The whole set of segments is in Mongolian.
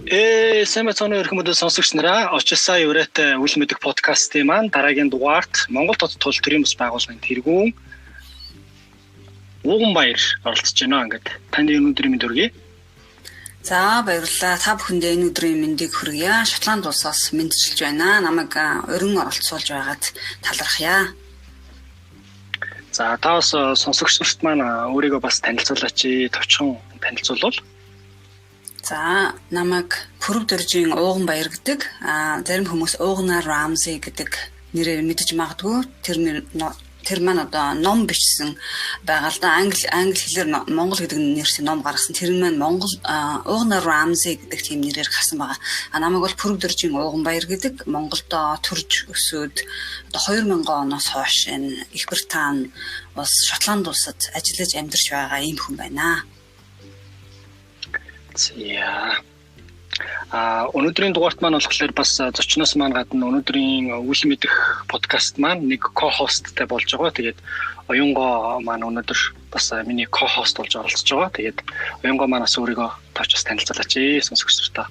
Сайн байцгаана уу хүмүүс сонсогч нараа. Очиж сая өрөөтэй үл мэдэх подкастын маань дараагийн дугаарт Монгол Тод тул төрийн бас байгууллагын тэргүүн Ууганбаяр оролцож байна. Ингээд таны өнөөдрийн мэнд хүргэе. За баярлалаа. Та бүхэндээ энэ өдрийн мэндийг хүргье. Шотланд улсаас мэдчилж байна. Намайг өрн оролцуулж байгаад талархъя. За та бас сонсогч нарт маань өөрийгөө бас танилцуулаач. Товчхон танилцуулбал. За намайг Пүрэв дөржийн Ууганбаяр гэдэг. Зарим хүмүүс Уугана Рамзи гэдэг нэрээр мэдэж магадгүй. Тэр маань одоо ном бичсэн байгаа л да. Англи хэлээр Монгол гэдэг нэртэй ном гаргасан. Тэр маань Монгол Уугана Рамзи гэдэг тийм нэрээр гарсан байгаа. Намайг бол Пүрэв дөржийн Ууганбаяр гэдэг. Монголдо төрж өсөөд одоо 2000 оноос хойш энэ Их Британи бас Шотланд улсад ажиллаж амьдарч байгаа ийм хүн байна. За. Өнөөдрийн дугаарт маань болохоор бас зочноос маань гадна өнөөдрийн үл мэдэх подкаст маань нэг ко-хосттай болж байгаа. Тэгээд Оюнго маань өнөөдөр бас миний ко-хост болж оролцож байгаа. Тэгээд Оюнго манаас өөрийгөө тооч бас танилцуулаач сонсогч нартай.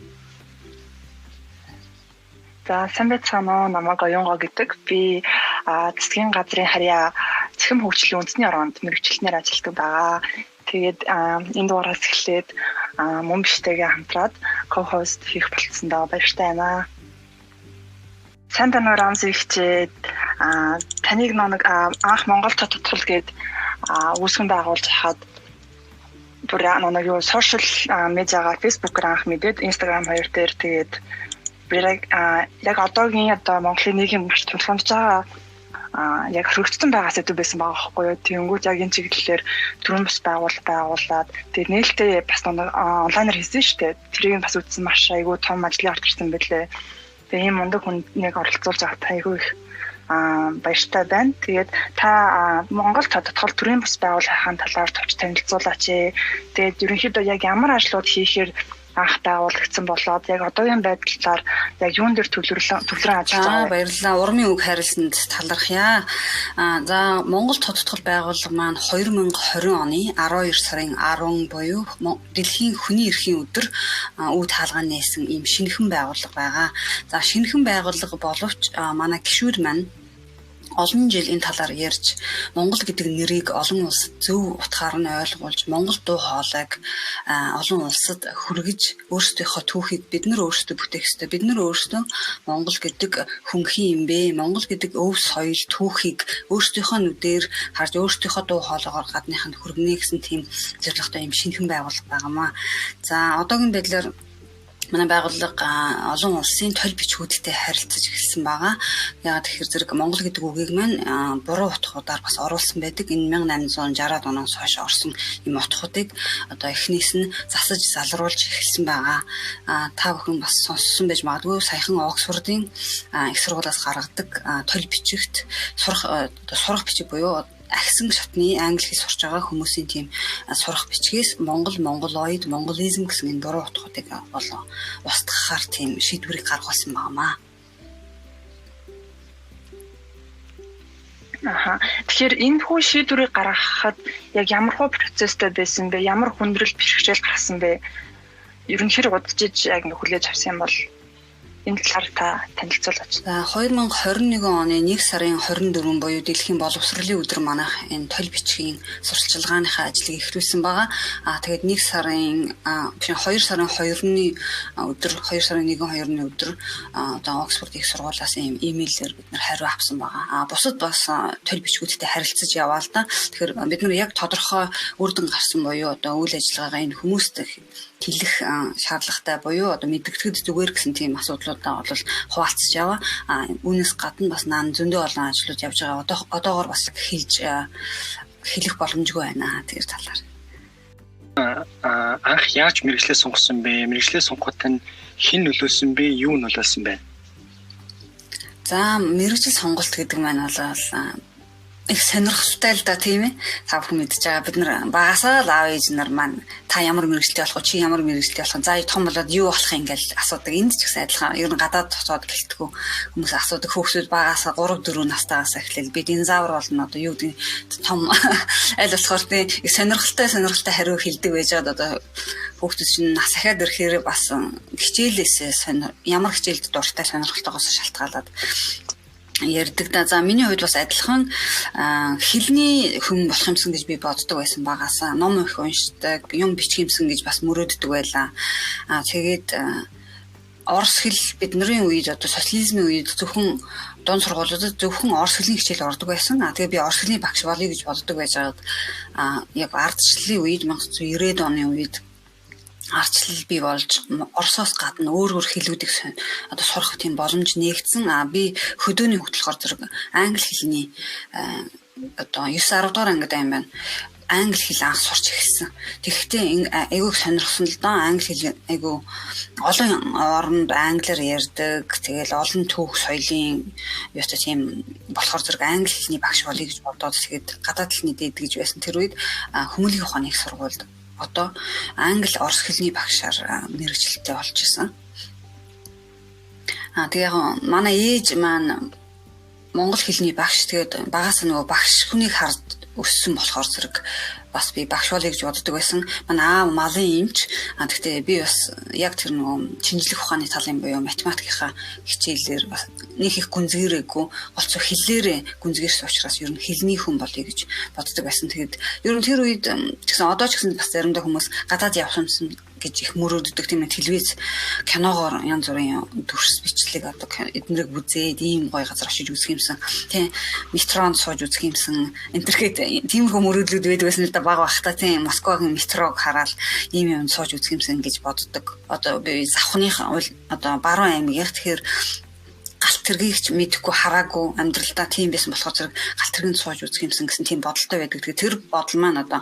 За сайн байцгаана уу, намайг Оюнго гэдэг. Би засгийн газрын харьяа цэхэм хөгжлийн үндэсний оргонд мэргэжилтнээр ажилладаг байгаа. Тэгээд энэ дугаараас эхлээд мөн биштэйгээ хамтраад ко-хост хийх болцсондоо баяртай байна. Сайн байна уу Рамзи хичээд таныг нэг анх Монгол Тод тул гээд үүсгэн байгуулж хаад бүр нэг юу сошиал медиагаар фэйсбүүкээр анх мэдээд Instagram хоёр дээр тэгээд би яг одоогийн Монголын нийгэм маш тулгамж байгаа яг хөргөцсөн байгаа зүйл байсан байгаа байхгүй юу. Тэнгүүд яг энэ чиглэлээр төрийн бас байгуулад тэгээд нээлттэй бас онлайнаар хийсэн шүү дээ. Тэрийг бас үзсэн маш айгүй том ажлын орж ирсэн байлээ. Тэгээд ийм мундаг хүнийг оролцуулж байгаа айгүй их баяртай байна. Тэгээд та Монгол Тод тул төрийн бас байгууллагын талаар товч танилцуулаач. Тэгээд ерөнхийдөө яг ямар ажлууд хийхээр анх байгуулагдсан болоод яг одоогийн байдлаар яг юун дээр төвлөрөн ажиллаж байгаа. Баярлалаа. Урмын үг харилсанд талархъя. За Монгол Тод тул байгууллага маань 2020 оны 12 сарын 10 буюу дэлхийн хүний эрхийн өдөр үе хаалгаан нээсэн ийм шинэхэн байгууллага байгаа. За шинэхэн байгууллага боловч манай гишүүд маань олон жил энэ талаар ярьж Монгол гэдэг нэрийг олон улсад зөв утгаар нь ойлгуулж Монгол дуу хоолойг олон улсад хүргэж өөрсдийнхөө түүхийг бид нар өөрсдөө бүтээх ёстой. Бид нар өөрсдөө Монгол гэдэг хөнхийн юм бэ? Монгол гэдэг өв соёл түүхийг өөрсдийнхөө нүдээр харж өөрсдийнхөө дуу хоолойгоор гадныханд хүргэнэ гэсэн тийм зорилготой юм шинэхэн байгууллага байгаамаа. За одоогийн байдлаар манай байгууллага олон улсын толь бичгүүдтэй харилцаж эхэлсэн байгаа. Яагаад тэгэхээр зэрэг Монгол гэдэг үгийг маань буруу утгуудаар бас оруулсан байдаг. Энэ 1860-аад оноос хойш орсон юм утгуудыг одоо эхнээс нь засаж залруулж эхэлсэн байгаа. Та бүхэн бас сонссон байж магадгүй саяхан Оксфордын их сургуулиас гаргадаг толь бичигт сурах бичиг буюу агсан шатны англи хэл сурч байгаа хүмүүсийн тийм сурах бичгээс монголоид, монголизм гэсэн энэ буруу утгуудыг болоо устгахаар тийм шийдвэрийг гаргуулсан байнамаа. Тэгэхээр энэ хүү шийдвэрийг гаргахад яг ямар хөө процесстэй байсан бэ? Ямар хүндрэл бэрхшээл гарсан бэ? Ерөнхийдөө удажж яг хүлээж авсан юм бол энэ талаар та танилцуулаач. За 2021 оны 1 сарын 24 буюу дэлхийн боловсролын өдөр манайх энэ толь бичгийн сурталчилгааныхаа ажлыг эхлүүлсэн байгаа. Тэгээд 2 сарын 2-ны өдөр 2 сарын 1-2-ны өдөр одоо Оксфорд их сургуулиас ийм имэйлээр бид нар хариу авсан байгаа. Бусад бас толь бичгүүдтэй харилцаж яваа л да. Тэгэхээр бид нар яг тодорхой үр дүн гарсан буюу одоо үйл ажиллагаагаа энэ хүмүүст хэлэх шаардлагатай буюу одоо мэдгэдэд зүгээр гэсэн тийм асуудлуудаа бол хуваалцаж яваа. Үүнээс гадна бас зөндөө олон ажлууд явж байгаа. Одоогоор бас хэлэх боломжгүй байна тэр талаар. Анх яаж мэргэжлээ сонгосон бэ? Мэргэжлээ сонгоход нь хэн нөлөөлсөн бэ? Юу нөлөөлсөн бэ? За мэргэжил сонголт гэдэг маань бол их сонирхолтой л да тийм ээ. Та бүхэн мэдж байгаа бид нар багасаа л аав ээж нар маань та ямар мэргэжилтэй болох чи ямар мэргэжилтэй болох за том болоод юу болох юм гэж асуудаг. Энд ч гэсэн адилхан ер нь гадаад тосоод гэлтгүү хүмүүс асуудаг. Хүүхдүүд багасаа 3-4 настайгаас эхлээл би динозавр болно одоо юу гэдэг том аль болохоор тийм сонирхолтой хариу хэлдэг байж байгаа одоо хүүхдүүд чинь нас ахаад ирэхээр бас хичээлээс ямар хичээлд дуртай сонирхолтойгоос шалтгаалаад ярьдаг да. За миний хувьд бас адилхан хэлний хүн болох юмсан гэж би боддог байсан багасаа. Ном их уншдаг, юм бичих юмсан гэж бас мөрөөддөг байлаа. Тэгээд орос хэл бидний үед одоо социализмын үед зөвхөн дунд сургуулиудад зөвхөн орос хэлний хичээл ордог байсан. Тэгээ би орос хэлний багш болъё гэж боддог байжгаад яг ардчлалын үед 1990-ад оны үед ардчлал бий болж оросоос гадна өөр хэлүүдийг одоо сурах тийм боломж нээгдсэн. Би хөдөөний хөтөлбөр зэрэг англи хэлний одоо 9-10 дугаар ангид юм байна. Англи хэл анх сурч эхэлсэн. Тэгэхдээ айгүйг сонирхсон л доо англи хэл айгүй олон оронд англиар ярьдаг. Тэгэл олон түүх соёлын ёстой тийм болохоор зэрэг англи хэлний багш болъё гэж бодоод тэгээд гадаад хэлний дээд гэж байсан. Тэр үед хүмүүлийн ухааны их сургуульд одоо англи орос хэлний багшаар мэргэжилттэй болж исэн. Тэгээ яг манай ээж маань монгол хэлний багш. Тэгээд багаас нөгөө багш хүнийг харж өссөн болохоор зэрэг бас би багш болъё гэж боддог байсан. Манай аав малын эмч. Гэхдээ би бас яг тэр нөгөө шинжлэх ухааны талын буюу математикийнхаа хичээлээр бас нэг их гүнзгийрээгүй голцоо хэллээрээ гүнзгийрсэн учраас ер нь хэлний хүн болъё гэж боддог байсан. Тэгээд ер нь тэр үед гэсэн одоо ч гэсэн бас заримдаа хүмүүс гадаад явсан гэж их мөрөөддөг тийм телевиз киногоор янз бүрийн дүрс бичлэг одоо эднэрэг үзээд ийм гоё газар очиж үзэх юмсан тийм метронд сууж үзэх юмсан энтерхет тиймэрхүү мөрөөдлүүд байдаг байсан л да баг бахта тийм Москвагийн метрог хараад ийм юм сууж үзэх юмсан гэж боддог. Одоо би завхных одоо баруун аймгийн тэгэхээр галт тэргийг ч мэдэхгүй хараагүй амьдралдаа тийм байсан болохоор зэрэг галт тэргийг сууж үзэх юмсан гэсэн тийм бодолтой байдаг. Тэгэхээр тэр бодол маань одоо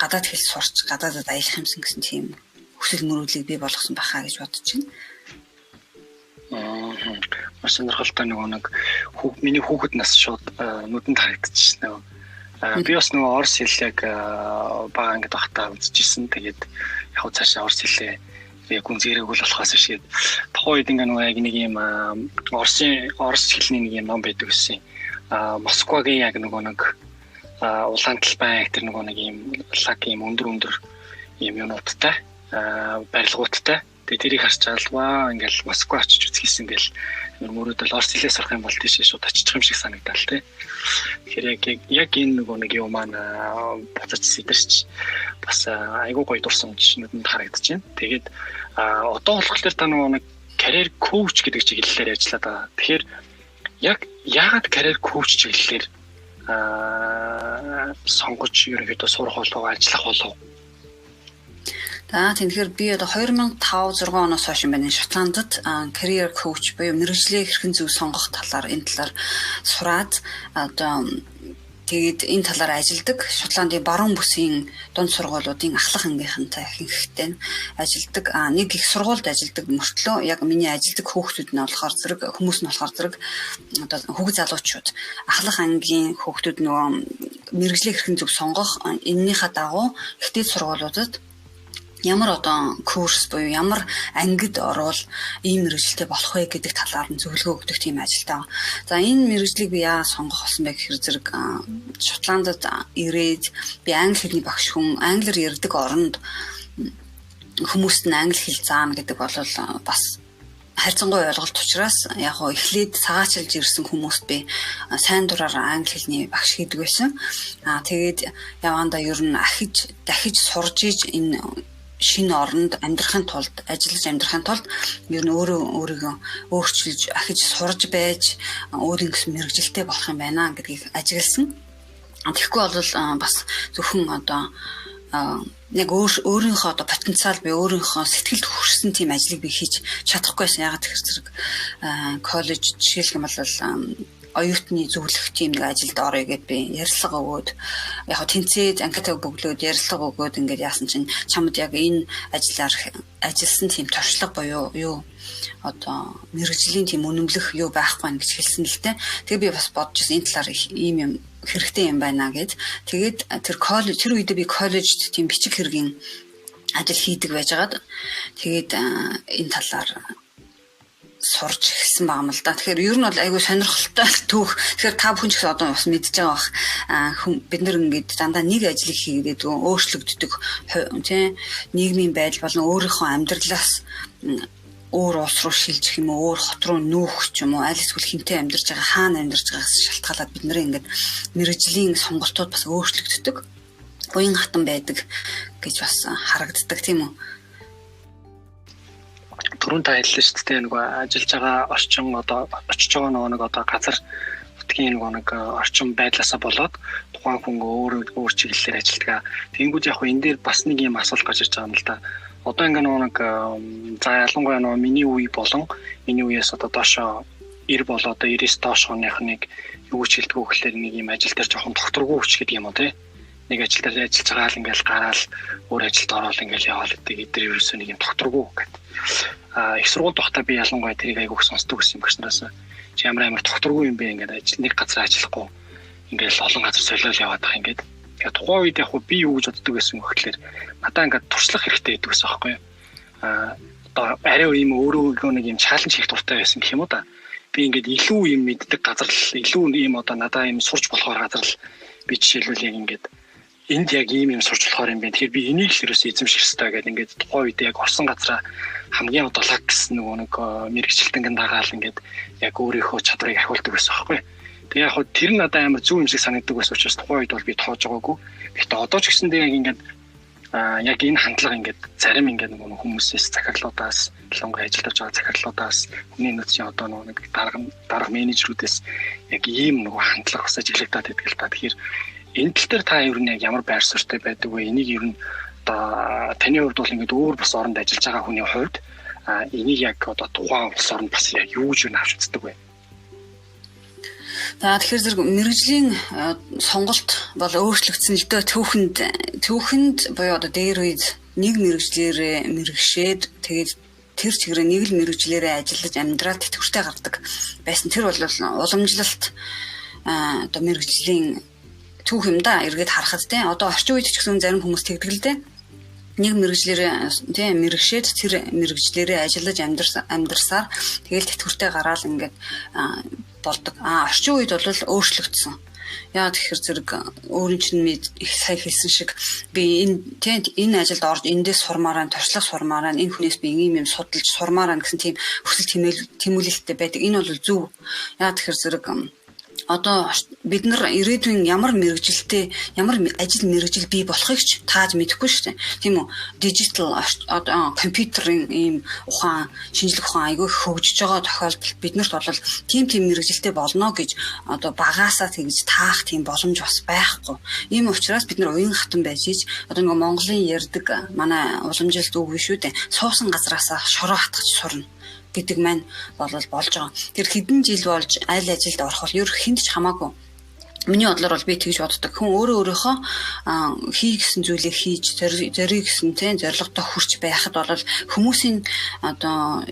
гадаад хэл сурч гадаадад аялах юмсан гэсэн тийм хүсэл мөрөөдлийг бий болгосон бахаа гэж бодож байна. Маш сонирхолтой нэг миний хүүхэд нас шууд нүдэнд харагдчихсан. Би бас нөгөө орос хэлийг бага ангид багтаа үзчихсэн. Тэгээд яг цаашаа орос хэлээ яг гүнзгийрэг бол болохоос шиг тухайн үед ингээ нөгөө яг нэг юм орос хэлний нэг юм ном байдаг гэсэн. Москвагийн яг нөгөө нэг улаан талбай тэр нөгөө нэг юм лаг юм өндөр юм юунуудтай барилгуудтай. Тэгээ тэрийг харж чаалваа ингээл Москва очиж үзчихсэн гэл мөрөөдөл орос хэлээ сурах юм бол тийш шууд очих юм шиг санагдал тий. Тэгэхээр яг энэ нөгөө нэг юм маань буцаж сэтэрч бас айгүй гоё дурсамж нүдэнд харагдаж байна. Тэгээд одоо болохоор та нөгөө нэг карьер коуч гэдэг чиглэлээр ажиллаад байгаа. Тэгэхээр яг яагаад карьер коуч чиглэлээр сонгож ерөнхийдөө сурах болов ажиллах болов? Тэгэхээр би одоо 2005-6 оноос хойш байна Шотландд career coach буюу мэргэжлийн хэрхэн зөв сонгох талаар энэ талаар сураад одоо тэгээд энэ талаар ажилладаг. Шотландын баруун бүсийн дунд сургуулиудын ахлах ангийнхантай ихэнхтэй ажилладаг. Нэг их сургуульд ажилладаг мөртлөө яг миний ажилладаг хүүхдүүд нь болохоор зэрэг хүмүүс нь болохоор зэрэг одоо хүүхэд залуучууд ахлах ангийн хүүхдүүд нөгөө мэргэжлийн хэрхэн зөв сонгох эннийхээ дагуу ихтэй сургуулиудад ямар одоо курс буюу ямар ангид орвол ийм мэргэжилтэй болох вэ гэдэг талаар нь зөвлөгөө өгдөг тийм ажилтаа. За энэ мэргэжлийг би яа сонгох болсон бэ гэхээр зэрэг Шотландд ирээд би англи хэлний багш хүн англиар ярьдаг оронд хүмүүст нь англи хэл заана гэдэг бол бас хайрцангуй ойлголт учраас яг гоо эхлээд цагаачилж ирсэн хүмүүст би сайн дураар англи хэлний багш хийдэг байсан. Тэгээд явандаа ер нь дахиж сурж иж энэ шинэ оронд амьдрахын тулд ажиллаж амьдрахын тулд ер нь өөрийгөө өөрчилж ахиж сурж байж өөрийн мэргэжилтэй болох юм байна гэдгийг ажигласан. Тэгэхгүй бол бас зөвхөн одоо яг өөрийнхөө одоо потенциал би өөрийнхөө сэтгэлд хүрсэн тийм ажлыг би хийж чадахгүйсэн. Ягаад гэхээр зэрэг коллеж жишээлх юм бол оюутны зөвлөх тийм нэг ажилд орё гэд би ярилцлага өгөөд яг тэнцээд анкетаг бөглөөд ярилцлага өгөөд ингээд яасан чинь чамд яг энэ ажиллаар ажилласан тийм туршлага буюу юу одоо мэргэжлийн тийм үнэмлэх юу байхгүй нэ гэж хэлсэн л дээ. Тэгээ би бас бодож ирсэн энэ талаар ийм юм хэрэгтэй юм байна гэд. Тэгээд тэр үед би коллежд тийм бичиг хэргийн ажил хийдэг байжгаад тэгээд энэ талаар сурж эхэлсэн байгаа юм л да. Тэгэхээр ер нь бол айгүй сонирхолтой түүх. Тэгэхээр та бүхэн ч гэсэн одоо бас мэдж байгаа бах. Бид нар ингээд дандаа нэг ажлыг хийгээд өөрчлөгддөг тийм нийгмийн байдал болон өөрийнхөө амьдралаас өөр улс руу шилжих юм уу, өөр хот руу нүүх ч юм уу, аль эсвэл хинтээ амьдарч байгаа, хаана амьдарч байгаас шалтгаалаад бид нарын ингээд мэрэгжлийн сонголтууд бас өөрчлөгддөг. Буян хатан байдаг гэж бас харагддаг тийм үү? Түрүүн та хэллээ шүү дээ нэг ажиллаж байгаа орчин одоо очиж байгаа нэг одоо газар нутгийн нэг орчин байдлаасаа болоод тухайн хүн өөр чиглэлээр ажилладаг. Тэнгүүд яг энэ дээр бас нэг юм асуулт гарч ирж байгаа юм л да. Одоо ингээ нэг за ялангуяа миний үе болон миний үеэс одоо доошоо 90 болоо одоо 90-с доош оных нэг юу ч хэлдэг гэхэлэр нэг юм ажил дээр жоохон докторгүй хүч гэдэг юм уу тий. Нэг ажил дээр ажиллаж байгаа л ингээл гараал өөр ажилд ороод ингээл яваал гэдэг эдгээр ерөөсөө нэг юм докторгүй гэдэг. Их сургууль доохтой би ялангуяа тэрийг айгүйх сонсдог гэсэн юм багшнаасаа. Чи ямар докторгүй юм бэ ингээд ажил нэг газар ажиллахгүй ингээл олон газар солиол яваад байгаа ингээд. Тэгээ тухайн үед яг би юу гэж боддог байсан гэхэлэр надаа ингээд туршлах хэрэгтэй гэдэг байсан байхгүй юу? Одоо арай ийм өөрөө нэг юм чаленж хийх дуртай байсан гэх юм уу да. Би ингээд илүү юм мэддэг газар л илүү ийм одоо надаа ийм сурч болохоор газар л би жишээлбэл яг ингээд энд яг ийм сурч болохоор юм бэ. Тэгэхээр би энийг л ерөөсөө эзэмших хэрэгтэй гэдэг ингээд тухайн үед яг орсон газараа хамгийн одоо лаг гэсэн нэг мэрэгчлэлтэн дагаал ингээд яг өөрийнхөө чадрыг ахиулдаг байсан байхгүй юу? Тэгээ яг тэр нь надад амар зөв юм шиг санагддаг байсан учраас тухайн үед бол би тоож байгаагүй. Гэхдээ одоо ч гэсэндээ яг ингээд яг энэ хандлага ингээд зарим ингээд нэг хүмүүсээс захирлуудаас ялангуяа ажиллаж байгаа захирлуудаас хүний нөөцийн одоо нэг дарга менежерүүдээс яг ийм нэг хандлага бас ажиглагдаад байдаг л та. Тэгэхээр энэ тал дээр та ер нь яг ямар байр суурьтай байдаг вэ? Энийг ер нь одоо таны хувьд бол ингээд өөр бас оронд ажиллаж байгаа хүний хувьд энийг яг одоо тухайн улс оронд бас яг юу гэж авч үздэг вэ? За тэгэхээр зэрэг мэрэгжлийн сонголт бол өөрчлөгдсөн л дөө түүхэнд буюу одоо дээр үед нэг мэрэгжлээрээ мэрэгшээд тэгээд тэр чигээр нэг л мэрэгжлээрээ ажиллаж амьдраад тэтгэвртэй гардаг байсан. Тэр бол уламжлалт одоо мэрэгжлийн түүх юм да эргээд харахад тийм одоо орчин үед ч гэсэн зарим хүмүүс тэгдэг л дээ. Нэг мэрэгжлэрээ тийм мэрэгшээд тэр мэрэгжлэрээ ажиллаж амьдарсаар тэгэл тэтгэвртэй гараал ингээд болдог. Орчин үед бол өөрчлөгдсөн. Яа тэгэхээр зэрэг өөрийн чинь их сайн хэлсэн шиг би энэ ажилд орж эндээс сурмаараа туршлага сурмаараа энэ хүнээс би ийм юм судалж сурмаараа гэсэн тийм хүсэл тэмүүлэлттэй байдаг. Энэ бол зөв. Яа тэгэхээр зэрэг одоо бид нар ирээдүйн ямар мэрэгжилтэй ямар ажил мэрэгжил бий болохыг ч тааж мэдэхгүй шүү дээ. Тийм үү? Дижитал одоо компьютерийн ийм ухаан, шинжлэх ухаан айгүй хөгжиж байгаа тохиолдолд биднэрт бол тийм мэрэгжилтэй болно гэж одоо багаасаа тэгж таах тийм боломж бас байхгүй. Ийм учраас бид нар уян хатан байж иж одоо нэг Монголын ярьдаг манай уламжилт үг биш үү дээ. Суусан газраасаа шороо хатгаж сурна гэдэг маань болж байгаа. Тэр хэдэн жил болж аль ажилд орох бол ер хүнд ч хамаагүй. Миний бодлоор бол би тэгж боддог. Хүн өөрийнхөө хий гэсэн зүйлийг хийж зориг гэсэн тийм зорилготой хүрч байхад бол хүмүүсийн одоо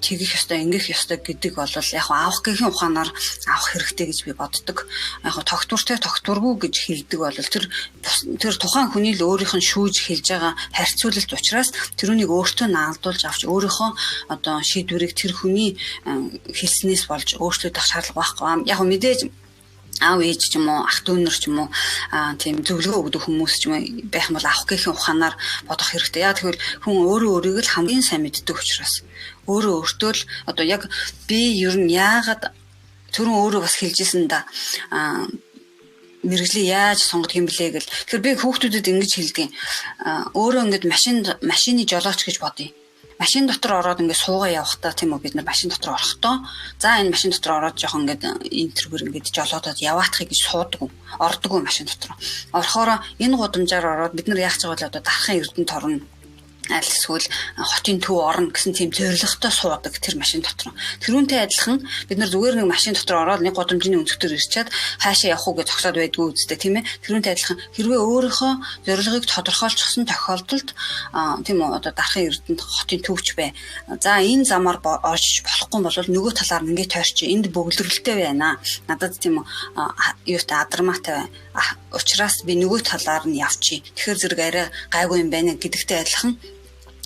тэгэх ёстой, ингэх ёстой гэдэг бол яг авах гэхийн ухаанаар авах хэрэгтэй гэж би боддог. Яг тогтвортой тогтворгүй гэж хэлдэг бол тэр тухайн хүний л өөрийнх нь шүүж хэлж байгаа харьцуулалт учраас тэрүүнийг өөртөө наалдуулж авч өөрийнхөө одоо шийдвэрийг тэр хүний хэлснээс болж өөрчлөгдөх шаардлага байхгүй. Яг мэдээж аав ээж ч юм уу ах дүүнэр ч юм уу тийм зөвлөгөө өгдөг хүмүүс ч юм байх юм бол авах гэхийн ухаанаар бодох хэрэгтэй. Яа тэгэхээр хүн өөрөө өөрийг л хамгийн сайн мэддэг учраас өөрөө өөртөө л одоо яг би ер нь яагаад түрүүн өөрөө бас хэлжсэн да мэрэгжлийг яаж сонгох юм блэ гэл. Тэгэхээр би хүүхдүүдэд ингэж хэлдэг. Өөрөө ингэж машины жолооч гэж бодъё. Машин дотор ороод ингээд суугаа явахдаа тийм үү бид нар машин дотор орохдоо за энэ машин дотор ороод жоохон ингээд интервьюр ингээд жолоодод яваатахыг гэж суудаг ордог машин дотор. Орохоор энэ гудамжаар ороод бид нар яах гэж байгаа л одоо дарахын эрдэнэт орно. Аль эсвэл хотын төв орно гэсэн тийм зорилготой суудаг тэр машин дотор. Тэрүүнтэй адилхан бид нар зүгээр нэг машин дотор ороод нэг гудамжны өнцгтөр ирчээд хаашаа явах уу гэж зогсоод байдгүй үстэй тийм ээ. Тэрүүнтэй адилхан хэрвээ өөрийнхөө зорилгыг тодорхойлчихсон тохиолдолд тийм үү одоо дарахын эрдэнэт хотын төвч бай. За энэ замаар орж болохгүй бол нөгөө талаар ингээд тойрч энд бөглөрөлтэй байна. Надад тийм үү юутай адармаатай учраас би нөгөө талаар нь явчих. Тэгэхээр зэрэг арай гайгүй юм байна гэдэгтэй адилхан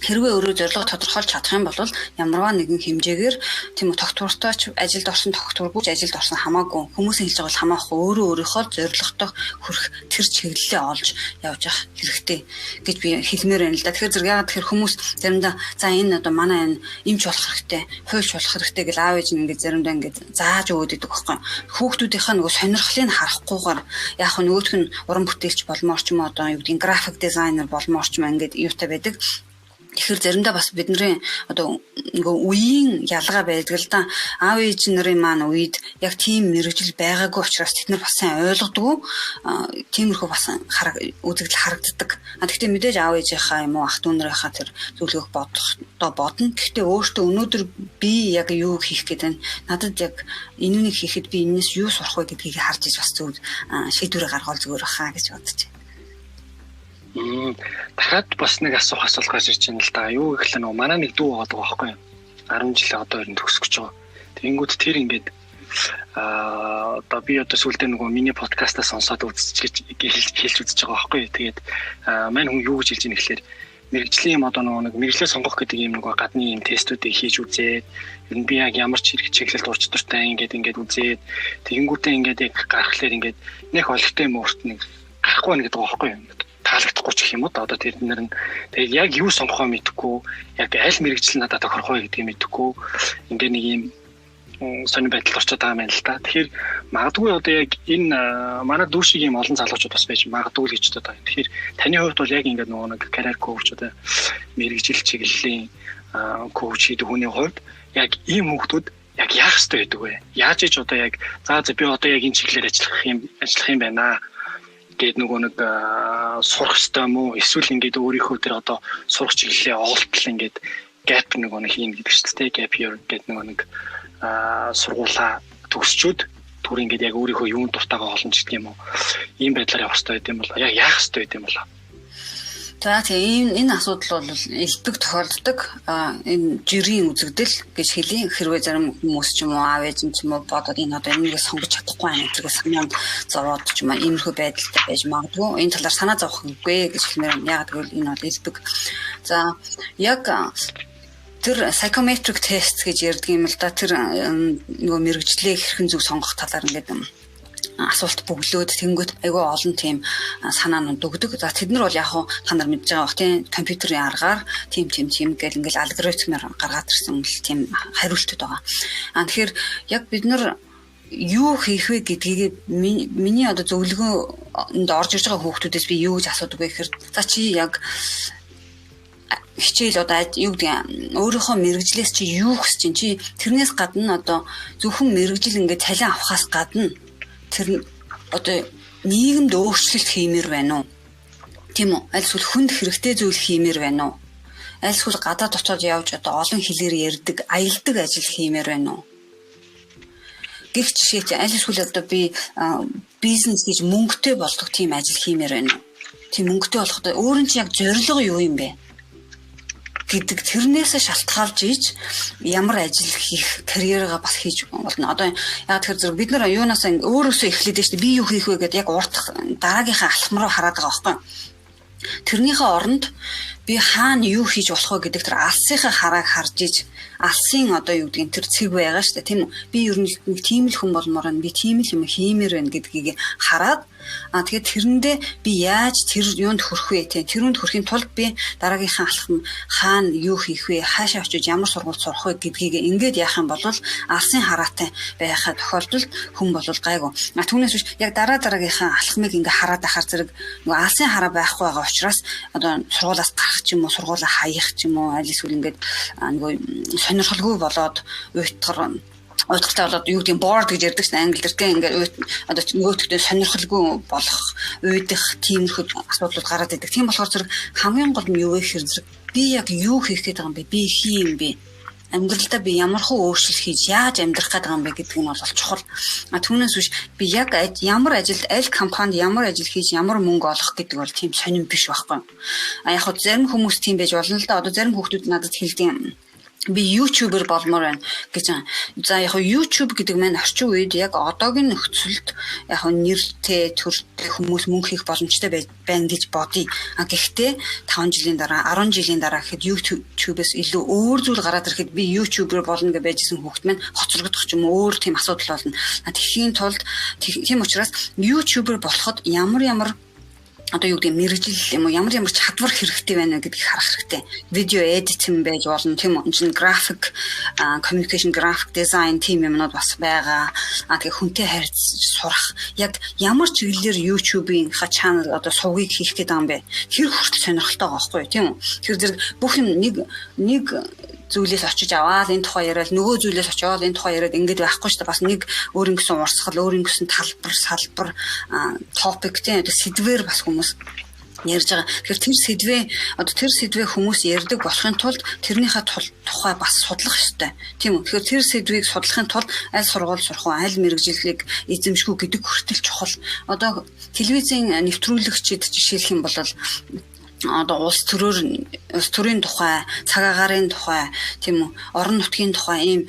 Хэрвээ өөрөө зорилго тодорхойлж чадах юм бол ямарваа нэгэн хэмжээгээр тийм үү тогтвортой ч ажилд орсон тогтворгүй ч ажилд орсон хамаагүй хүмүүсийн хэлж байгаа бол хамаахгүй өөрөө өөрийнхөө зорилготой хүрэх тэр чиглэлээ олж явж явах хэрэгтэй гэж би хэлмээр байна л да. Тэгэхээр зэрэг яагаад тэгэхээр хүмүүс заримдаа за энэ одоо манай энэ эмч болох хэрэгтэй, хуульч болох хэрэгтэй гэж аав ээж нь ингээд заримдаа ингээд зааж өгöd идэг байхгүй. Хүүхдүүдийнхээ нөгөө сонирхлыг харахгүйгээр яг нь нөгөөх нь уран бүтээлч болмоор ч юм уу одоо юу гэдэг график дизайнер болмоор ч юм ингээд юутай байдаг. Тэгэхээр заримдаа бас бидний одоо нөгөө үеийн ялгаа байдаг л да. Аав ээж нарын маань үед яг тийм мэрэгжил байгаагүй учраас тэд нар бас сайн ойлгодгоо. Тиймэрхүү бас үзэгдэл харагддаг. Гэхдээ мэдээж аав ээжийнхаа юм уу ах дүү нарынхаа тэр зүйлийг бодно. Гэхдээ өөртөө өнөөдөр би яг юу хийх гэдэг нь надад яг энэнийг хийхэд би энэс юу сурах вэ гэдгийг харж иж бас зөв шийдвэрээ гаргавал зүгээр баха гэж бодож байна. Дахиад бас нэг асуулт гарч ирж байна л да. Юу гэхэл нөгөө манай нэг дүү байгаа байхгүй юу? 10 жилийн одоо ер нь төгсөх гэж байгаа. Тэнгүүд тэр ингээд одоо би одоо сүүлдээ нөгөө миний подкастаа сонсоод үзэж хэлж үзэж байгаа байхгүй юу? Тэгээд мань хүн юу гэж хэлж ийм гэхэлэр мэрэгжлийн юм одоо нөгөө нэг мэрэгжлээ сонгох гэдэг юм нөгөө гадны юм тестүүдийг хийж үзээд ер нь би яг ямар ч хэрэг чиглэлд урч дуртай ингээд үзээд тэгэнгүүтээ ингээд яг гаргахлаар ингээд нэг олигтой юм уурт нэг гарахгүй байна гэдэг байгаа байхгүй юу? Таалагдахгүй ч юм уу одоо тэр нэр нь тэгээд яг юу сонгохоо мэдэхгүй яг аль мэрэгжил надад тохирох вэ гэдгийг мэдэхгүй ингээ нэг юм сонир байдал орчод байгаа юм л да. Тэгэхээр магадгүй одоо яг энэ манай дүүшиг юм олон залуучууд бас байж магадгүй л гэж бодож байна. Тэгэхээр таны хувьд бол яг ингээ нөгөө нэг карьер коуч одоо мэрэгжил чиглэлийн коуч гэдэг хүний хувьд яг ийм хүмүүсд яг яах ёстой гэдэг вэ? Яаж ич одоо яг за би одоо яг энэ чиглэлээр ажиллах юм байна гээд нөгөө нэг сурах ёстой юм уу? Эсвэл ингээд өөрийнхөө тэр одоо сурах чиглэлээ олтол ингээд gap нөгөө нэг хийн гэдэг шүү дээ. Gap year гэдэг нөгөө нэг сургуулаа төгсчүүд түр ингээд яг өөрийнхөө юунд дуртайгаа олно ч гэдэг юм уу? Ийм байдлаар явах ёстой гэдэг юм бол яг яах ёстой гэдэг юм бол. За тийм энэ асуудал бол элбэг тохиолддог энэ жирийн үзэгдэл гэж хэлий. Хэрвээ зарим хүмүүс ч юм уу аав ээж ч юм уу бодоод энэ одоо энэгээ сонгож чадахгүй байна гэдгийг санаа зовоод ч юм уу иймэрхүү байдалтай байж магадгүй. Энэ талаар санаа зовох үгүй гэж хэлмээр байна. Яг гэвэл энэ бол элбэг. За яг тэр psychometric test гэж ярьдаг юм л да. Тэр нөгөө мэрэгжлээ хэрхэн зөв сонгох талаар ингээд асуулт бөглөөд тэнгөт айгүй олон тийм санаанууд өгдөг. За тэд нар бол яг та нар мэдж байгаа бох тийм компьютерийн аргаар тийм гэл ингээл алгоритмээр гаргаад ирсэн л тийм хариултууд байгаа. Тэгэхээр яг бид нар юу хийх вэ гэдгийг миний одоо зөвлөгөөнд орж ирж байгаа хүүхдүүдээс би юу гэж асуудаг вэ гэхээр за чи яг хичээл одоо юу гэдэг өөрийнхөө мэрэгжлээс чи юу хүсэж чинь чи тэрнээс гадна одоо зөвхөн мэрэгжил ингээд цалин авахаас гадна тэр одоо нийгэмд өөрчлөлт хиймээр байна уу? Тийм үү? Аль эсвэл хүнд хэрэгтэй зүйл хиймээр байна уу? Аль эсвэл гадаад очоод явж одоо олон хэлээр ярьдаг, аялдаг ажил хиймээр байна уу? Гэх жишээч аль эсвэл одоо би бизнес гэж мөнгөтэй болдог тийм ажил хиймээр байна уу? Тийм мөнгөтэй болоход өөр нь чи яг зорилго юу юм бэ? гэдэг тэрнээс шалтгаалж иж ямар ажил хийх карьераа бас хийж болно. Одоо яг тэр зэрэг бид нар юунаас өөрөөсөө эхлээд дээ шүү дээ. Би юу хийх вэ гэдэг яг урт дараагийнхаа алхам руу хараад байгаа байхгүй. Тэрнийхээ оронд би хаана юу хийж болох вэ гэдэг тэр алсынхаа харааг харж иж алсын одоо юу гэдгийг тэр цэг байгаа шүү дээ. Тийм үү? Би ер нь нэг тийм л хүн болмоор байна. Би тийм л юм хиймээр байна гэдгийг хараад тэгээд тэрэндээ би яаж тэр юунд хүрэх вэ те тэрүнд хүрэхийн тулд би дараагийнхаа алхам хаана юу хийх вэ хаашаа очиж ямар сургууль сурах вэ гэдгийг ингээд яах юм бол алсын хараатай байхад тохиолдолд хүн бол гайгүй. Түүнээс биш яг дараагийнхаа алхмыг ингээд хараад ахаар зэрэг нөгөө алсын хараа байхгүй байгаа учраас одоо сургуулаас гарах ч юм уу сургуулаа хаях ч юм уу аль эсвэл ингээд нөгөө сонирхолгүй болоод уйтгартай болоод юу гэдэг board гэж ярьдаг шин англи дээр ингээд одоо нөгөөдөгтөө сонирхолгүй болох уйдах тиймэрхүү асуудлууд гараад идэг. Тийм болохоор зэрэг хамгийн гол нь юу вэ гэхээр зэрэг би яг юу хийх гээд байгаа юм бэ? Би хий юм бэ? Амьдралдаа би ямар хөө өөрчлөлт хийж яаж амьдрах гээд байгаа юм бэ гэдэг нь бол чухал. Түүнээс биш би яг ямар ажилд аль компанид ямар ажил хийж ямар мөнгө олох гэдэг бол тийм сонирн биш байхгүй. Яг хөө зарим хүмүүс тийм байж болно л да. Одоо зарим хүүхдүүд надад хэлдэг юм. би YouTuber болмоор байна гэж. За яг YouTube гэдэг маань орчин үед яг одоогийн нөхцөлд яг нэртэй төртэй хүмүүс мөнгө хийх боломжтой байна гэж бодъё. Гэхдээ 5 жилийн дараа 10 жилийн дараа гэхэд YouTube-ээс илүү өөр зүйл гараад ирэхэд би YouTuber болно гэж байжсэн хүүхэд маань хоцрогдох ч юм уу өөр тийм асуудал болно. Тэгэхийн тулд тийм учраас YouTuber болоход ямар одоо юу гэдэг мэрэгжил юм уу ямар чадвар хэрэгтэй байна гэдгийг харах хэрэгтэй. Видео эдитинг байж болно тийм үү. Энд график, communication, graphic design тийм юмнууд бас байгаа. Тэгээ хүнтэй харьцаж сурах. Яг ямар чиглэлээр YouTube-ийн channel одоо сувгийг хийх гэдэг юм бэ? Тэр хүртэл сонирхолтой байгаа байхгүй юу тийм үү? Тэр зэрэг бүх юм нэг зүйлээс очиж аваад энэ тухай яриад нөгөө зүйлээс очиод энэ тухай яриад ингэж байхгүй шүү дээ. Бас нэг өөрийн гэсэн урсгал, өөрийн гэсэн салбар, топик тийм сэдвээр бас хүмүүс ярьж байгаа. Тэгэхээр тэр сэдвээ хүмүүс ярьдаг болохын тулд тэрнийхээ тухай бас судлах ёстой. Тийм үү? Тэгэхээр тэр сэдвийг судлахын тулд аль сургууль сурах уу, аль мэрэгжлийг эзэмших үү гэдэг хүртэл чухал. Одоо телевизийн нэвтрүүлэгчид жишээлх юм бол одоо улс төрийн тухай, цаг агаарын тухай, тийм үү, орон нутгийн тухай ийм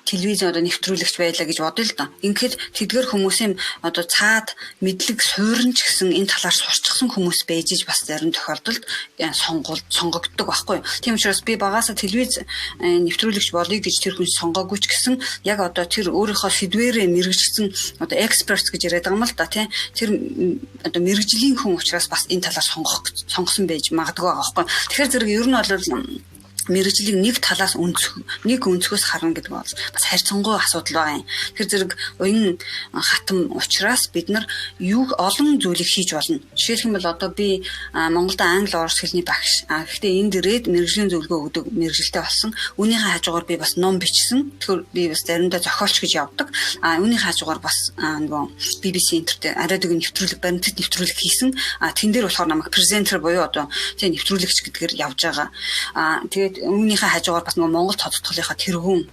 телевизэн одоо нэвтрүүлэгч байлаа гэж бодъё л доо. Ингээд тэдгэр хүмүүсийн одоо цаад мэдлэг сууринч гэсэн энэ талаар сурчсан хүмүүс байж бас зарим тохиолдолд сонгогддог байхгүй юу. Тийм учраас би багаасаа телевиз нэвтрүүлэгч болъё гэж тэр хүн сонгоогүй ч гэсэн яг одоо тэр өөрийнхөө сэдвээрээ мэрэгжсэн одоо experts гэж яриад байгаа юм л да тийм. Тэр одоо мэрэгжлийн хүн учраас бас энэ талаар сонгосон байж магадгүй байгаа байхгүй юу. Тэгэхээр зэрэг ер нь бол мэрэгжлийг нэг талаас өнцгөөс харна гэдэг бол бас харьцангуй асуудал байна. Тэгэхээр зэрэг уян хатам учраас бид нар олон зүйлийг хийж болно. Жишээлх юм бол одоо би Монголд англи орос хэлний багш. Гэхдээ энд ирээд мэрэгжлийн зөвлөгөө өгдөг мэрэгжилтэй болсон. Үүнийхээ хажуугаар би бас ном бичсэн. Тэгэхээр би бас заримдаа зохиолч гэж явдаг. Үүнийхээ хажуугаар бас нөгөө BBC интертэй радиог нэвтрүүлэг, баримтат нэвтрүүлэг хийсэн. Тэн дээр болохоор намайг презентер буюу одоо тийм нэвтрүүлэгч гэдгээр явж байгаа. Тэгээд үүнийхээ хажуугаар бас нөгөө Монгол тодтголынхаа тэргүүн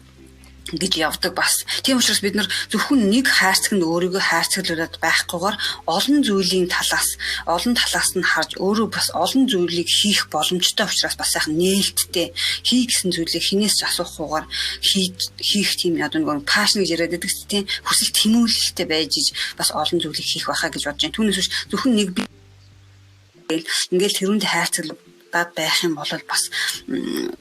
гэж явдаг бас. Тийм учраас бид нар зөвхөн нэг хайрцагт өөрийгөө хайрцаглуулад байхгүйгээр олон талаас нь харж өөрөө бас олон зүйлийг хийх боломжтой учраас бас сайхан нээлттэй хий гэсэн зүйлийг хинээс ч асуухгүйгээр хийх тийм одоо нэг пашн гэж яриад байдаг тийм хүсэл тэмүүлэлтэй байж бас олон зүйлийг хийх байхаа гэж бодож байна. Түүнээс биш зөвхөн нэг би ингээл тэрүүнд хайрцаглуулад байх юм бол бас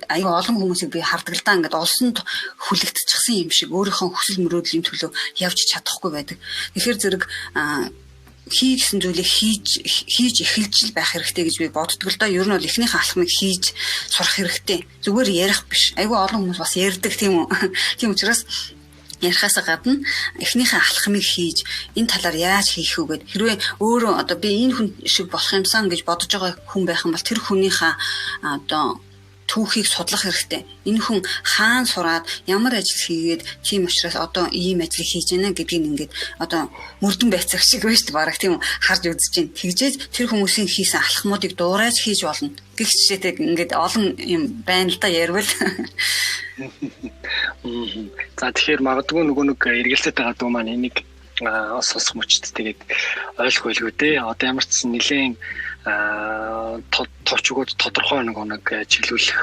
аюу олон хүмүүсийг би хардаг л да ингээд олсонд хүлэгдчихсэн юм шиг өөрийнхөө хүсэл мөрөөдлийн төлөө явж чадахгүй байдаг. Тэгэхээр зэрэг хий гэсэн зүйлийг хийж эхэлж байх хэрэгтэй гэж би боддог л да. Ер нь бол эхнийхээ алхмыг хийж сурах хэрэгтэй. Зүгээр ярих биш. Аюу олон хүмүүс бас ярьдаг тийм үү. Тийм учраас ярихаас гадна эхнийхээ алхмыг хийж энэ талаар яаж хийх үү гэд хэрвээ өөрөө одоо би энэ хүн шиг болох юмсан гэж бодож байгаа хүн байх юм бол тэр хүнийхээ одоо түүхийг судлах хэрэгтэй. Энэ хүн хаана сураад ямар ажил хийгээд тийм учраас одоо ийм ажил хийж байна гэдгийг ингээд одоо мөрдөн байцах шиг байж шүү дээ бараг тийм харж үзэж байна. Тэгжээж тэр хүмүүсийн хийсэн алхмуудыг дуурайж хийж болно. Гэх жишээтэй ингээд олон юм байна л да ярил. За тэгэхээр магадгүй нөгөө нэг эргэлзээд байгаа дүү маань энийг сонсох мөчт тэгээд ойлгох байлгүй дээ. Одоо ямар ч нэлийн товчгууд тодорхой нэг чиглүүлэх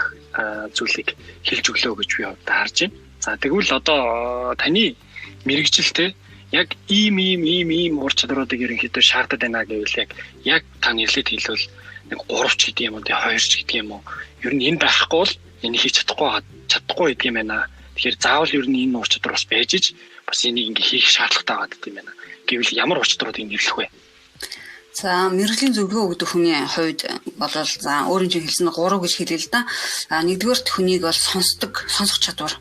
зүйлийг хэлж өглөө гэж би харж байна. За тэгвэл одоо таны мэрэгжилтэй яг ийм ур чадваруудыг ерөнхийдөө шаардаад байна гэвэл яг та нэрлээд хэлвэл нэг 3 ч гэдэг юм уу, 2 ч гэдэг юм уу. Ер нь энэ байхгүй бол энийг хийж чадахгүй гэдэг юм байна. Тэгэхээр заавал ер нь энэ ур чадвар бас байж бас энийг ингээ хийх шаардлагатай байгаа гэдэг юм байна. Гэвэл ямар ур чадваруудыг нэрлэх вэ? За мэрэгжлийн зөвлөгөө өгдөг хүний хувьд бол за өөрийн чинь хэлсэн 3 гэж хэлээ л да. Нэгдүгээр хүнийг бол сонсох чадвар.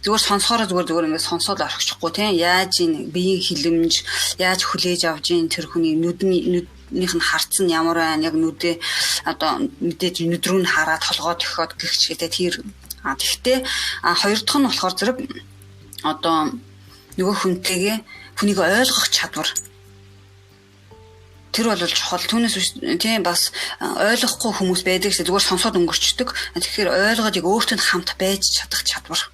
Зүгээр сонсохоор зүгээр ингээд сонсоод орхичихгүй тийм яаж энэ биеийн хилэмж яаж хүлээж авж ийн тэр хүний нүднийх нь харц нь ямар байна яг нүдээ одоо мэдээж нүд рүү нь хараад толгой төхөд гэх чиглэлтэй тэр тэгтээ хоёр дахь нь болохоор зэрэг одоо нөгөө хүнийг ойлгох чадвар. Тэр бол чухал. Түүнээс тийм бас ойлгохгүй хүмүүс байдаг шүү. Зүгээр сонсоод өнгөрчдөг. Тэгэхээр ойлгоод яг өөртөө хамт байж чадах чадвар.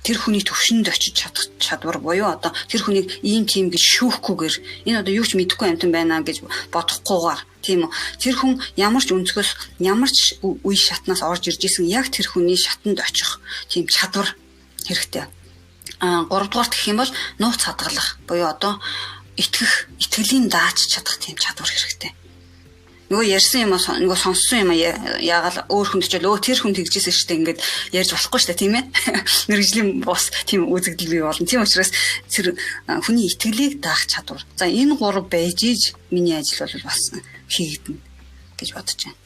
Тэр хүний төвшөнд очиж чадах чадвар буюу одоо тэр хүнийг ийм тийм гэж шүүхгүйгээр энэ одоо юу ч мэдэхгүй амтан байна гэж бодохгүйгээр Тийм үү. Тэр хүн ямар ч өнцгөөс ямар ч үе шатнаас орж ирж исэн яг тэр хүний шатанд очих тийм чадвар хэрэгтэй. 3 дугаарт гэх юм бол нууц хадгалах буюу одоо итгэлийн дааж чадах тийм чадвар хэрэгтэй. Нөгөө ярьсан юм аа нөгөө сонссон юм яагаад өөр хүнд ч л тэр хүн тэгжсэн шүү дээ ингээд ярьж болохгүй шүү дээ тийм ээ. Мэргэжлийн бос тийм үзэгдэл бий болно. Тийм учраас тэр хүний итгэлийг даах чадвар. За энэ 3 байж иж миний ажил бол бас хийгдэнэ гэж бодож байна.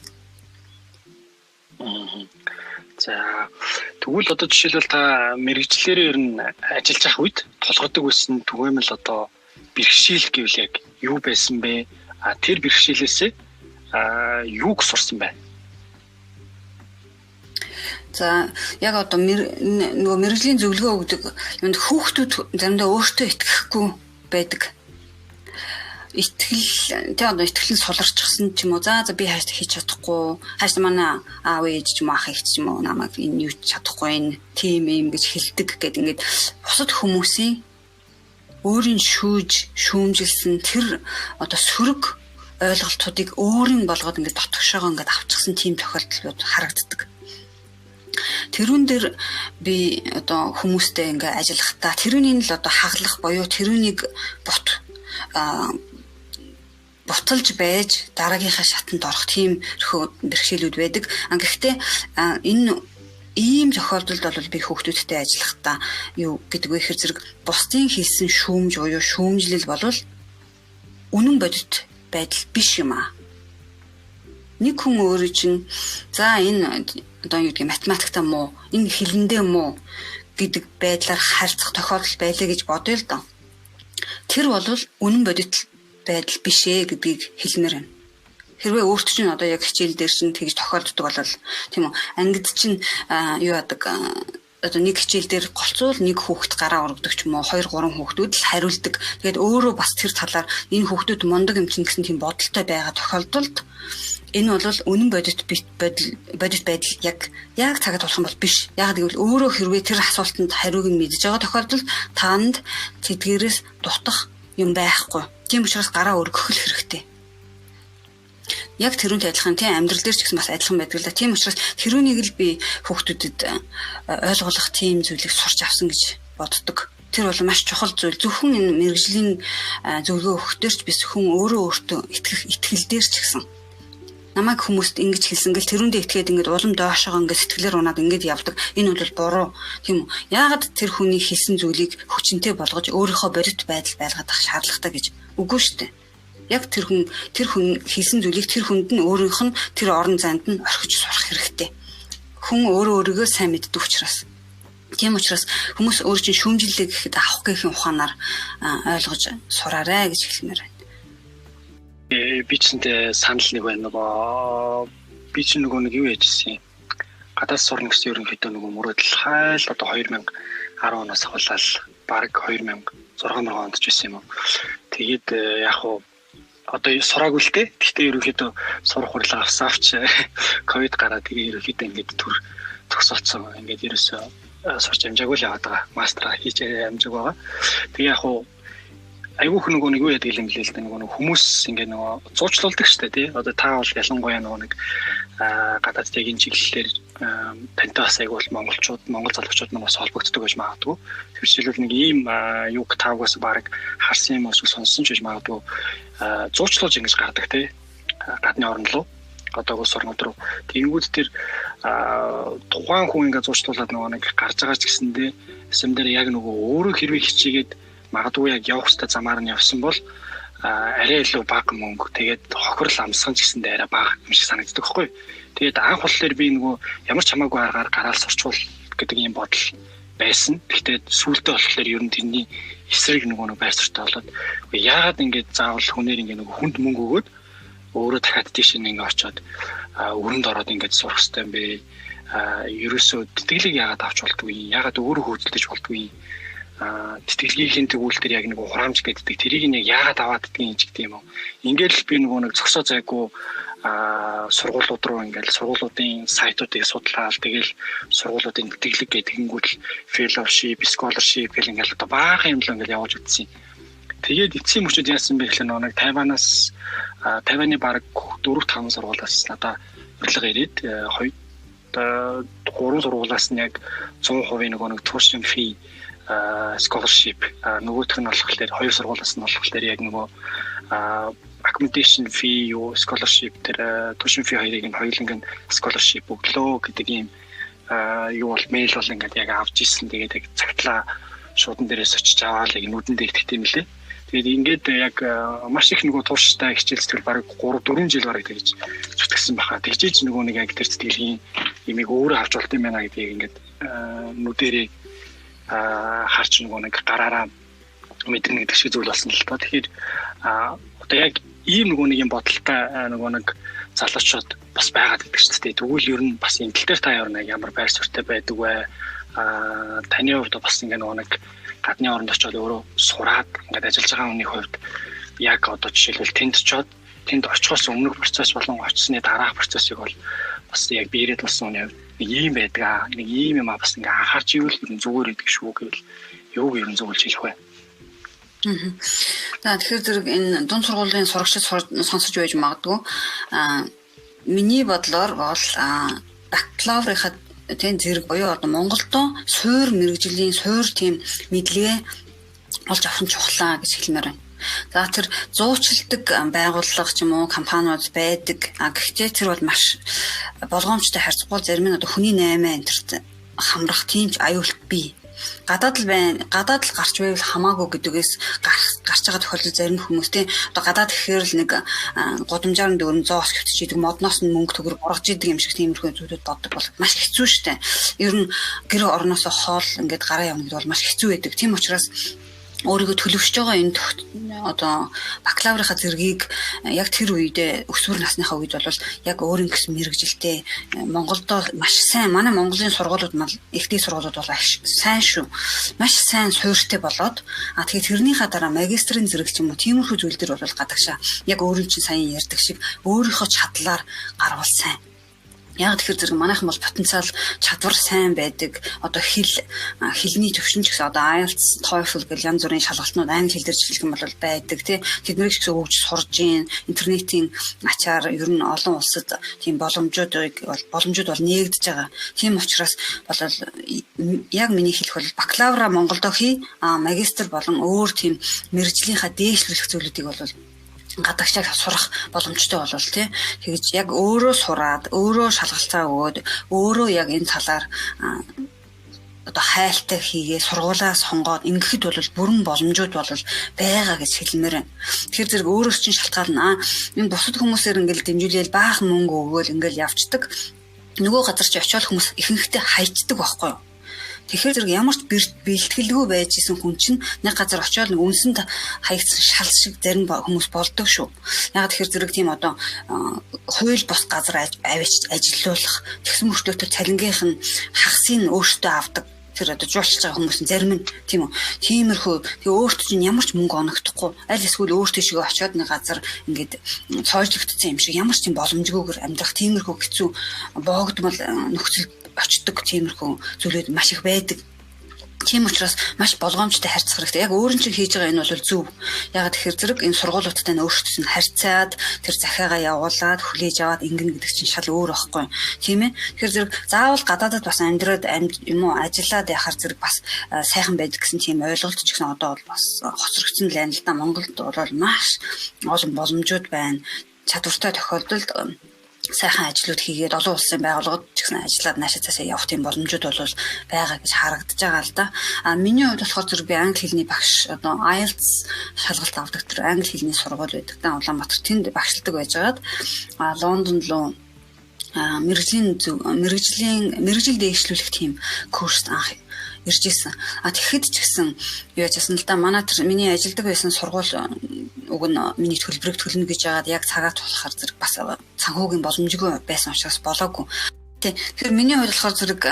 За тэгвэл одоо жишээлбэл та мэргэжлэрээ ер нь ажиллаж ах үед толгодог байсан түгээмэл одоо бэрхшээл гэвэл яг юу байсан бэ? Тэр бэрхшээлээсээ юуг сурсан бэ? За яг одоо нөгөө мэргэжлийн зөвлөгөө өгдөг юмд хүүхдүүд заримдаа өөртөө итгэхгүй байдаг. Итгэлэн суларчсан ч юм уу. За би хаашаа хийж чадахгүй. Хаашаа манай аав ээж ч юм уу ах их ч юм уу намайг энэ юу чадахгүй энэ тийм юм гэж хэлдэг гэдэг ингээд бусад хүмүүсийн өөрийн шүүмжилсэн тэр одоо сөрөг ойлголтуудыг өөрийн болгоод ингээд дотгошоогоо ингээд авчихсан тийм тохиолдлууд харагддаг. Тэрүүн дээр би одоо хүмүүстэй ингээд ажиллахдаа тэрүүнийг л одоо хаглах буюу тэрүүнийг буталж байж дараагийнхаа шатанд орох тийм бэрхшээлүүд байдаг. Гэхдээ энэ ийм тохиолдолд бол би хүүхдүүдтэй ажиллахдаа юу гэдэг вэ гэхээр зэрэг бусдын хийсэн шүүмж буюу шүүмжлэл бол үнэн бодит байдал биш юм аа. Нэг хүн өөрөө чинь за энэ одоо юу гэдэг математиктаа муу, энэ хэлэндээ муу гэдэг байдлаар харьцах тохиолдол байлаа гэж бодъё л доо. Тэр бол үнэн бодит байдал биш ээ гэдгийг хэлмээр байна. Хэрвээ өөрт чинь одоо яг хичээл дээр чинь тэгж тохиолддог бол тийм үү ангид чинь юу яадаг одоо нэг хичээл дээр голцвол нэг хүүхэд гараа урагдаг ч юм уу 2 3 хүүхдүүд л хариулдаг. Тэгээд өөрөө бас тэр талаар энэ хүүхдүүд мундаг юм чинь гэсэн тийм бодолтой байгаа тохиолдолд энэ бол үнэн бодит байдал яг цагт болох юм бол биш. Яг гэвэл өөрөө хэрвээ тэр асуултанд хариуг нь мэдж байгаа тохиолдолд таанд тэдгээрээс дутах юм байхгүй. Тийм учраас гараа өргөх л хэрэгтэй. Яг тэрүүнтэй адилхан тийм амьдрал дээр ч гэсэн бас адилхан байдаг л да. Тийм учраас тэрүүнийг л би хүүхдүүдэд ойлгуулах тийм зүйлийг сурч авсан гэж боддог. Тэр бол маш чухал зүйл. Зөвхөн энэ мэргэжлийн зөвлөгөө өгөхтөрч биш хүн өөртөө итгэх итгэл дээр ч гэсэн. Намайг хүмүүст ингэж хэлсэн гэл тэрүүндээ итгээд ингээд улам доошоо ингээд сэтгэлээр унаад ингээд явдаг. Энэ бол буруу. Тийм үү? Яагаад тэр хүний хэлсэн зүйлийг хүчинтэй болгож өөрийнхөө бодит байдал байлгаад ах шаардлагатай гэж үгүй шүү дээ. Яг тэр хүн хэлсэн зүйлийг тэр хүнд нь өөрийнх нь тэр орон зайд нь орхиж сурах хэрэгтэй. Хүн өөрийгөө сайн мэддэг учраас. Тийм учраас хүмүүс өөр чинь шүүмжлэлээ гэхэд авах гэхийн ухаанаар ойлгож сураарай гэж хэлмээр байна. Би ч санал нэг байна нөгөө би ч нөгөө нэг юу яжсэн. Гадаас сурна гэсэн ерөнхийдөө нөгөө мөрөөдөл хайл одоо 2010 оноос ахуулаад баг 2006 онд ч байсан юм уу. Тэгээд яг уу одоо сураагүй л те. Гэхдээ ерөнхийдөө сурах хурлаа авсаач ковид гараад тэгээд ерөнхийдөө ингээд төр зогсоолцсон. Ингээд ерөөсөө сурч амжаагүй л яваад байгаа. Мастера хийж амжааг байгаа. Тэгээд яг уу айгүй хүн нэг юу яадаг юм блээ л да нөгөө хүмүүс ингээ нөгөө зуучлуулдаг штэ тий. Одоо та бол ялангуяа нөгөө нэг гадаад тэгийн чиглэлээр тантаас айгүй бол монгол залуучууд маань бас холбогддог гэж магадгүй. Тэр жишээлбэл нэг ийм юг тавгаас баг харсан юм эсвэл сонссон ч гэж магадгүй зуучлуулж ингэж гардаг тий. Гадны орн руу одоогийн сурнууд руу. Тэнгүүд тэр тухайн хүн ингээ зуучлуулад нөгөө нэг гарч байгаа ч гэсэндээ эсэм дээр яг нөгөө өөрөө хэрвээ хичээгээд магадгүй яг явах хэвээр замаар нь явсан бол арай илүү бага мөнгө тэгээд хохирол амсган ч гэсэндээ арай бага юм шиг санагддаг байхгүй. Тэгээд анх болохоор би нөгөө ямар ч хамаагүй аргаар гараал сурчвал гэдэг юм бодол байсан. Гэхдээ сүүлдээ болохоор ер нь тэрний эсрэг нөгөө байр суртаа болоод яагаад ингэж заавал хүнээр ингэ нөгөө хүнд мөнгө өгөөд өөрөө дахиад тийш ингэ очиод өрөнд ороод ингэж сурах хэрэгтэй юм бэ? Ерөөсөө тэтгэлийг яагаад авч болдгүй? Яагаад өөрөө хөөцөлдөж болдгүй? Тэтгэлгийн тэгүүл төр яг нэг хураамж гэдэг тэрийг нэг яагаад аваад гэдгийг ч гэдэг юм уу. Ингээл би нөгөө нэг зөксөө зайгүй сургуулиуд руу ингээл сургуулиудын сайтуудыг судлаад тэгэл сургуулиудын тэтгэлэг гэдэгэнгүүт fellowship, scholarship гэл ингээл одоо баахан юм л ингээл явуулж үзсэн. Тэгээд эцсийн мөчөд яасан бэ гэхээр нэг Тайваны баг 4-5 сургуулиас надаа урилга ирээд 3 сургуулиас нь яг 100% нэг tuition fee scholarship нөгөөх нь болохоор 2 сургуулиас нь болохоор яг нөгөө accommodation fee юу scholarship тэр tuition fee хоёрыг нь хоёуланг нь scholarship өглөө гэдэг юм юу бол мэйл бол ингээд яг авч ирсэн. Тэгээд яг цагтлаа шуудан дээрээс очиж аваад яг нүдэн дээр итгэх юм лээ. Тэгээд ингээд яг маш их нөгөө тууштай хичээл сэтгэл бараг 3-4 жил бараг тэгж зүтгэсэн баха. Тэгжээж нөгөө нэг яг тэр сэтгэлийн имийг өөрөө авч болт юм байна гэдгийг ингээд нүдэрээ харч нөгөө нэг гараараа мэдэрнэ гэдэг шиг зүйл болсон л тоо. Тэгэхээр одоо яг ийм нөгөө нэг юм бодолтой нөгөө нэг залуучууд бас байгаад гэдэг ч тийм. Тэгвэл ер нь бас энэ тал дээр та ямар байр суурьтай байдаг вэ? Таны хувьд бас ингээ нөгөө нэг гадны оронд очиод өөрөө сураад ингээд ажиллаж байгаа хүний хувьд яг одоо жишээлбэл тэнд очихоос өмнөх процесс болон очсны дараах процессыг бол бас яг биерэд болсон хүний хувьд нэг ийм байдаг. Нэг ийм юм бас ингээ анхаарч ивэл зүгээр байдаг шүү гэвэл юуг ер нь зөвлөж хэлэх вэ? Тэгэхээр зэрэг энэ дунд сургуулийн сурагчид сонсож байж магадгүй. Миний бодлоор бол бакалаврынхаа тэн зэрэг буюу одоо Монголдо суур мэргэжлийн суур тийм мэдлэгээ олж авах нь чухлаа гэж хэлмээр байна. За тэр зуучилдаг байгууллага ч юм уу компаниуд байдаг. Гэхдээ тэр бол маш болгоомжтой харьцахгүй зарим нь одоо хүний 8 энтерт хамрах тийм ч аюулт бий. Гадаад л гарч байвал хамаагүй гэдэгээс гарч байгаа тохиолдол зарим хүмүүс тийм одоо гадаад гэхээр л нэг годамжаар 400-аас хөвтчихийдэг модноос нь мөнгө төгрөг ургаж идэг юм шиг тиймэрхүү зүйлүүд боддог бол маш хэцүү шттэ. Ер нь гэр орноосоо хоол ингээд гараа явна гэдэг бол маш хэцүү байдаг. Тийм учраас өөрийгөө төлөвшөж байгаа энэ одоо бакалаврынхаа зэргийг яг тэр үедээ өсвөр насныхаа үед бол яг өөрийн гэсэн мэрэгжилтэй Монголдо маш сайн манай Монголын сургуулиуд ихтэй сургуулиуд бол сайн шүү. Маш сайн суурьтай болоод тэгээд тэрнийхаа дараа магистрийн зэрэг ч юм уу тиймэрхүү зүйл дээр бол гадагшаа яг өөрийн чинь сайн ярьдаг шиг өөрийнхөө чадлаар гарвал сайн. Яг тэгэхээр зэрэг манайхан бол потенциал чадвар сайн байдаг. Одоо хэлний төвшин ч гэсэн одоо IELTS, TOEFL гэл янз бүрийн шалгалтнууд англи хэл дээр хэлэх юм бол байдаг тий. Тэднийг ч гэсэн өгж сурж гин интернетийн ачаар ер нь олон улсад тийм боломжууд бол нээгдэж байгаа. Тийм учраас бол яг миний хэлэх бол бакалавра Монголдо хий, магистр болон өөр тийм мэргэжлийнхаа дээшлүүлэх зүйлүүдийг бол гадагшаа сурах боломжтой болвол тий. Тэгэж яг өөрөө сураад, өөрөө шалгалтаа өгөөд, өөрөө яг энэ талаар одоо хайлтаа хийгээ сургуулаа сонгоод ингэхэд бол бүрэн боломжууд бол байгаа гэж хэлмээр байна. Тэгэхээр зэрэг өөрөөс чинь шалтгаална. Энэ бусад хүмүүсээр ингээл дэмжүүлээл баахан мөнгө өгөөл ингээл явцдаг. Нөгөө газар чи очиод хүмүүс ихэнхдээ хайчдаг байхгүй юу? Тэгэхээр зэрэг ямар ч бэлтгэлгүй байж исэн хүн чинь нэг газар очиод нэг үнсэнд хаягдсан шал шиг зарим хүмүүс болдог шүү. Яг тэгэхээр зэрэг тийм одоо хууль бос газар ажиллуулах тэгсэн мөрчлөөтэй цалингийнх нь хагасыг өөртөө авдаг. Тэр одоо жуулчж байгаа хүмүүс нь зарим нь тийм үү. Тиймэрхүү тэгээ өөртөө чинь ямар ч мөнгө оногдохгүй аль эсвэл өөртөө шиг очиод нэг газар ингээд цоожлогдсон юм шиг ямар ч тийм боломжгүйгээр амьдрах тиймэрхүү хэцүү боогдмол нөхцөл очдог тиймэрхүү зүйлүүд маш их байдаг. Тийм учраас маш болгоомжтой харьцах хэрэгтэй. Яг өөрийн чинь хийж байгаа энэ бол зөв. Яг тэгэхээр зэрэг энэ сургуулиудтай өөрсдөө нь харьцаад тэр захиагаа явуулаад хүлээж аваад ингэн гэдэг чинь шал өөр байхгүй. Тийм ээ. Тэгэхээр зэрэг заавал гадаадад бас амьдраад юм уу ажиллаад яхаар зэрэг бас сайхан байдаг гэсэн тийм ойлголт ч гэсэн одоо бол бас хоцрогдсон л байна л да. Монголд бол маш олон боломжууд байна. Чадвартай тохиолдолд сайхан ажлууд хийгээд олон улсын байгууллагууд ч гэсэн ажиллаад наашаа цаашаа явах тийм боломжууд бол байгаа гэж харагдаж байгаа л да. Миний хувьд болохоор зэрэг би англи хэлний багш одоо IELTS шалгалт авдаг тэр англи хэлний сургууль байдаг та Улаанбаатар тэнд багшилдаг байжгаад Лондонд руу мэргэжил дэвшлүүлэх тийм курст анх ирж исэн. Тэгэхэд ч гэсэн юу яжсэн л да манай тэр миний ажилладаг байсан сургууль уг нь миний төлбөрийг төлнө гэж яагаад яг цагаа тулахаар зэрэг бас санхүүгийн боломжгүй байсан учраас болоогүй. Тэгэхээр миний хувьд болохоор зэрэг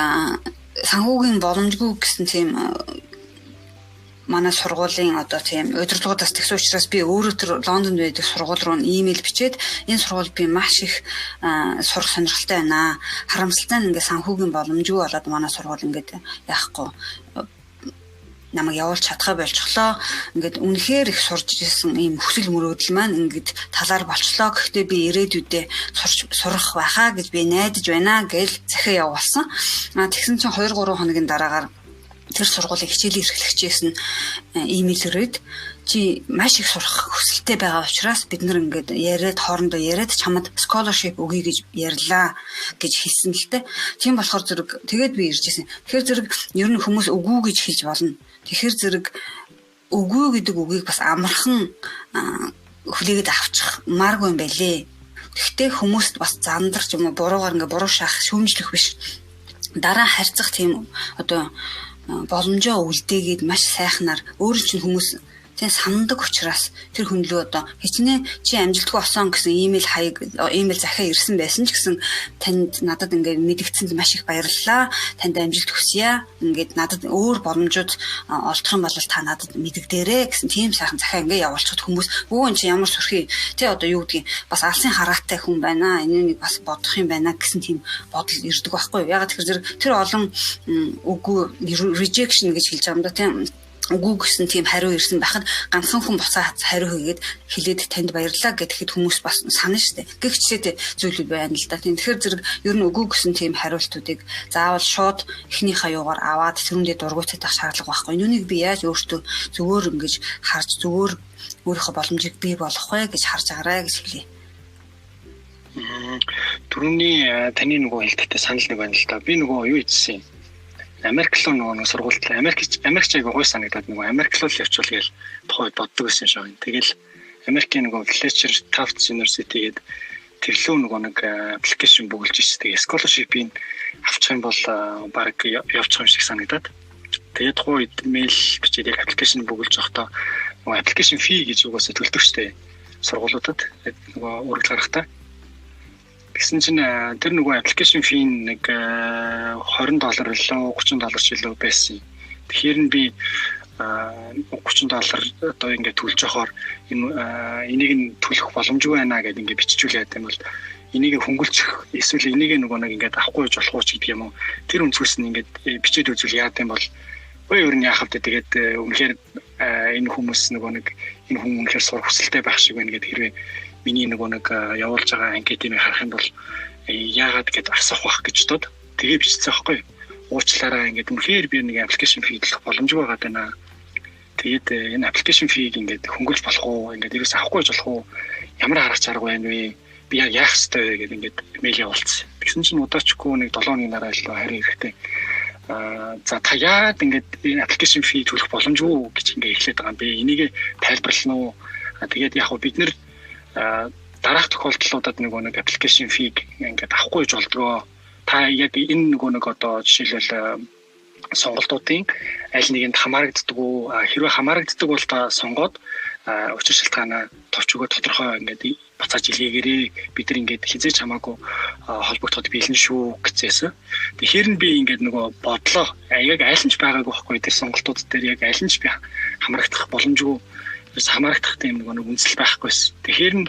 санхүүгийн боломжгүй гэсэн тийм манай сургуулийн одоо тийм удирдлагуудаас тэгсэн учраас би өөрөө тэр Лондонд байдаг сургууль руу имэйл бичээд энэ сургууль би маш их сурах сонирхолтой байна. Харамсалтай нь ингээд санхүүгийн боломжгүй болоод манай сургууль ингээд яахгүй намайг явуулж чадхаа болчихлоо. Ингээд үнэхээр их сурж ирсэн ийм хүсэл мөрөөдөл маань ингээд талаар болчлоо. Гэхдээ би ирээдүйдээ сурах байхаа гэж би найдаж байна гэж захиа явуулсан. Тэгсэн чинь 2-3 хоногийн дараагаар тэр сургуулийн хичээлийг эрхлэгчээс нь имэйл ирээд чи маш их сурах хүсэлтэй байгаа учраас бид нар ингээд хоорондоо яриад чамд scholarship өгье гэж ярьлаа гэж хэлсэн л дээ. Тийм болохоор зэрэг тэгээд би иржсэн. Тэгэхээр зэрэг ер нь хүмүүс үгүй гэж хэлж болно. Тэгэхээр зэрэг үгүй гэдэг үгийг бас амархан хүлээгээд авчих маргүй юм байлээ. Гэхдээ хүмүүст бас зандарч юм уу буруугаар ингээд буруу шахах шүүмжлэх биш. Дараа харьцах тийм одоо боломжоо үлдээгээд маш сайхнаар өөрөө чинь хүмүүс тэг сандаг учраас тэр хүн лөө одоо хичнээн чи амжилтгүй болсон гэсэн имэйл захиа ирсэн байсан ч гэсэн танд надад ингээд мэдгдсэнд маш их баярлалаа. Танд амжилт хүсье. Ингээд надад өөр боломжууд олдох юм бол та надад мэдгдээрэй гэсэн тийм сайхан захиа ингээд явуулчихад хүмүүс өө эн чи ямар сүрхий тий одоо юу гэдгийг бас алсын хараатай хүн байна. Энийг бас бодох юм байна гэсэн тийм бодол ирдэг байхгүй юу. Ягаад тэгэхээр тэр олон үгүй rejection гэж хэлж байгаа юм да тийм үгүй гэсэн тийм хариу ирсэн байхад ганцхан хүн буцаад хариу хийгээд хэлээд танд баярлалаа гэхэд хүмүүс бас санана штэ. Гэгчтэй зүйлүүд байна л да. Тэгэхээр зэрэг ер нь үгүй гэсэн тийм хариултуудыг заавал шууд эхнийхээ юугаар аваад тэрүүндээ дургуутах шаардлага байхгүй. Нүунийг би яаж өөртөө зөвөр ингэж харж зөвөр өөрийнхөө боломжийг бий болгох вэ гэж харж агараа гэж хэлье. Түрүүний таны нөгөө хэлдэгтэй санал нэг байна л да. Би нөгөө юу хийсэн юм? Америк руу нөгөө сургуульд Америкч айгу гой санагдаад нөгөө Америк руу явуул гээл тухайд боддог байсан шаа. Тэгэл Америкийн нөгөө Fletcher Tufts University гээд тэрлөө нөгөө нэг аппликейшн бүгэлж ирсэн. Тэгээ scholarship-ийг авчих юм бол баг явчих юм шиг санагдаад. Тэгээд тухайд мэйл бичээд яг аппликейшн бүгэлж явахдаа нөгөө application fee гэж угаасаа төлдөг штэ сургуулиудад нөгөө ураг гарахтаа. Гэсэн чинь тэр нөгөө application fee нэг $20 лөө $30 ч илүү байсан. Тэгэхээр нь би $30 одоо ингээд төлж явахаар энийг нь төлөх боломжгүй байна гэдээ ингээд биччихүүлээд юм бол энийг хөнгөлцөх эсвэл энийг нөгөө нэг ингээд авахгүй гэж болох уу ч гэдэг юм уу. Тэр өнцгөөс нь ингээд бичээд үзвэл яа гэм бол өөр нь яахав тэгээд үнэхээр энэ хүмүүс нөгөө нэг энэ хүн үнэхээр сурах хүсэлтэй байх шиг байна гэдэг хэрвээ миний нөгөө нэг явуулж байгаа анкетыг харах юм бол яагаад гэд асуух байх гэж дод тэгээ бичсэн байхгүй. Уучлаарай ингээд үнэхээр би нэг аппликейшн фee төлөх боломжгүй байгаа даа. Тэгээд энэ аппликейшн фийг ингээд хөнгөлж болох уу? Ингээд ерөөс авахгүй ч болох уу? Ямар арга чарга байна вэ? Би яах ёстой вэ гэдэг ингээд мэйл явуулсан. Тэгсэн чинь удаачгүй нэг 7 өдрийн дараа илүү харин ирэхтэй. За та яагаад ингээд энэ аппликейшн фee төлөх боломжгүй гэж ингээд эхлээд байгаа юм бэ? Энийг тайлбарлана уу? Тэгээд яг бид нэр дараах тохиолдлуудад нэг аппликейшн фийг ингээд авахгүй ч болдгоо. Та яг энэ нэг одоо жишээлбэл сонголтуудын аль нэгэнд хамаарагддаг уу? Хэрвээ хамаарагддаг бол та сонгоод учир шалтгаанаа товч өгөө тодорхой ингээд бацааж илгээгээрээ бид нар ингээд хизээч хамаагүй холбогдоход бэлэн шүү гэжсэн. Тэгэхээр нь би ингээд нөгөө бодлоо яг аль нь ч байгаагүй байхгүй тэр сонголтууд дээр яг аль нь ч би хамаарагдах боломжгүй хамаарагдах тийм нэг үндэслэл байхгүйсэн. Тэгэхээр нь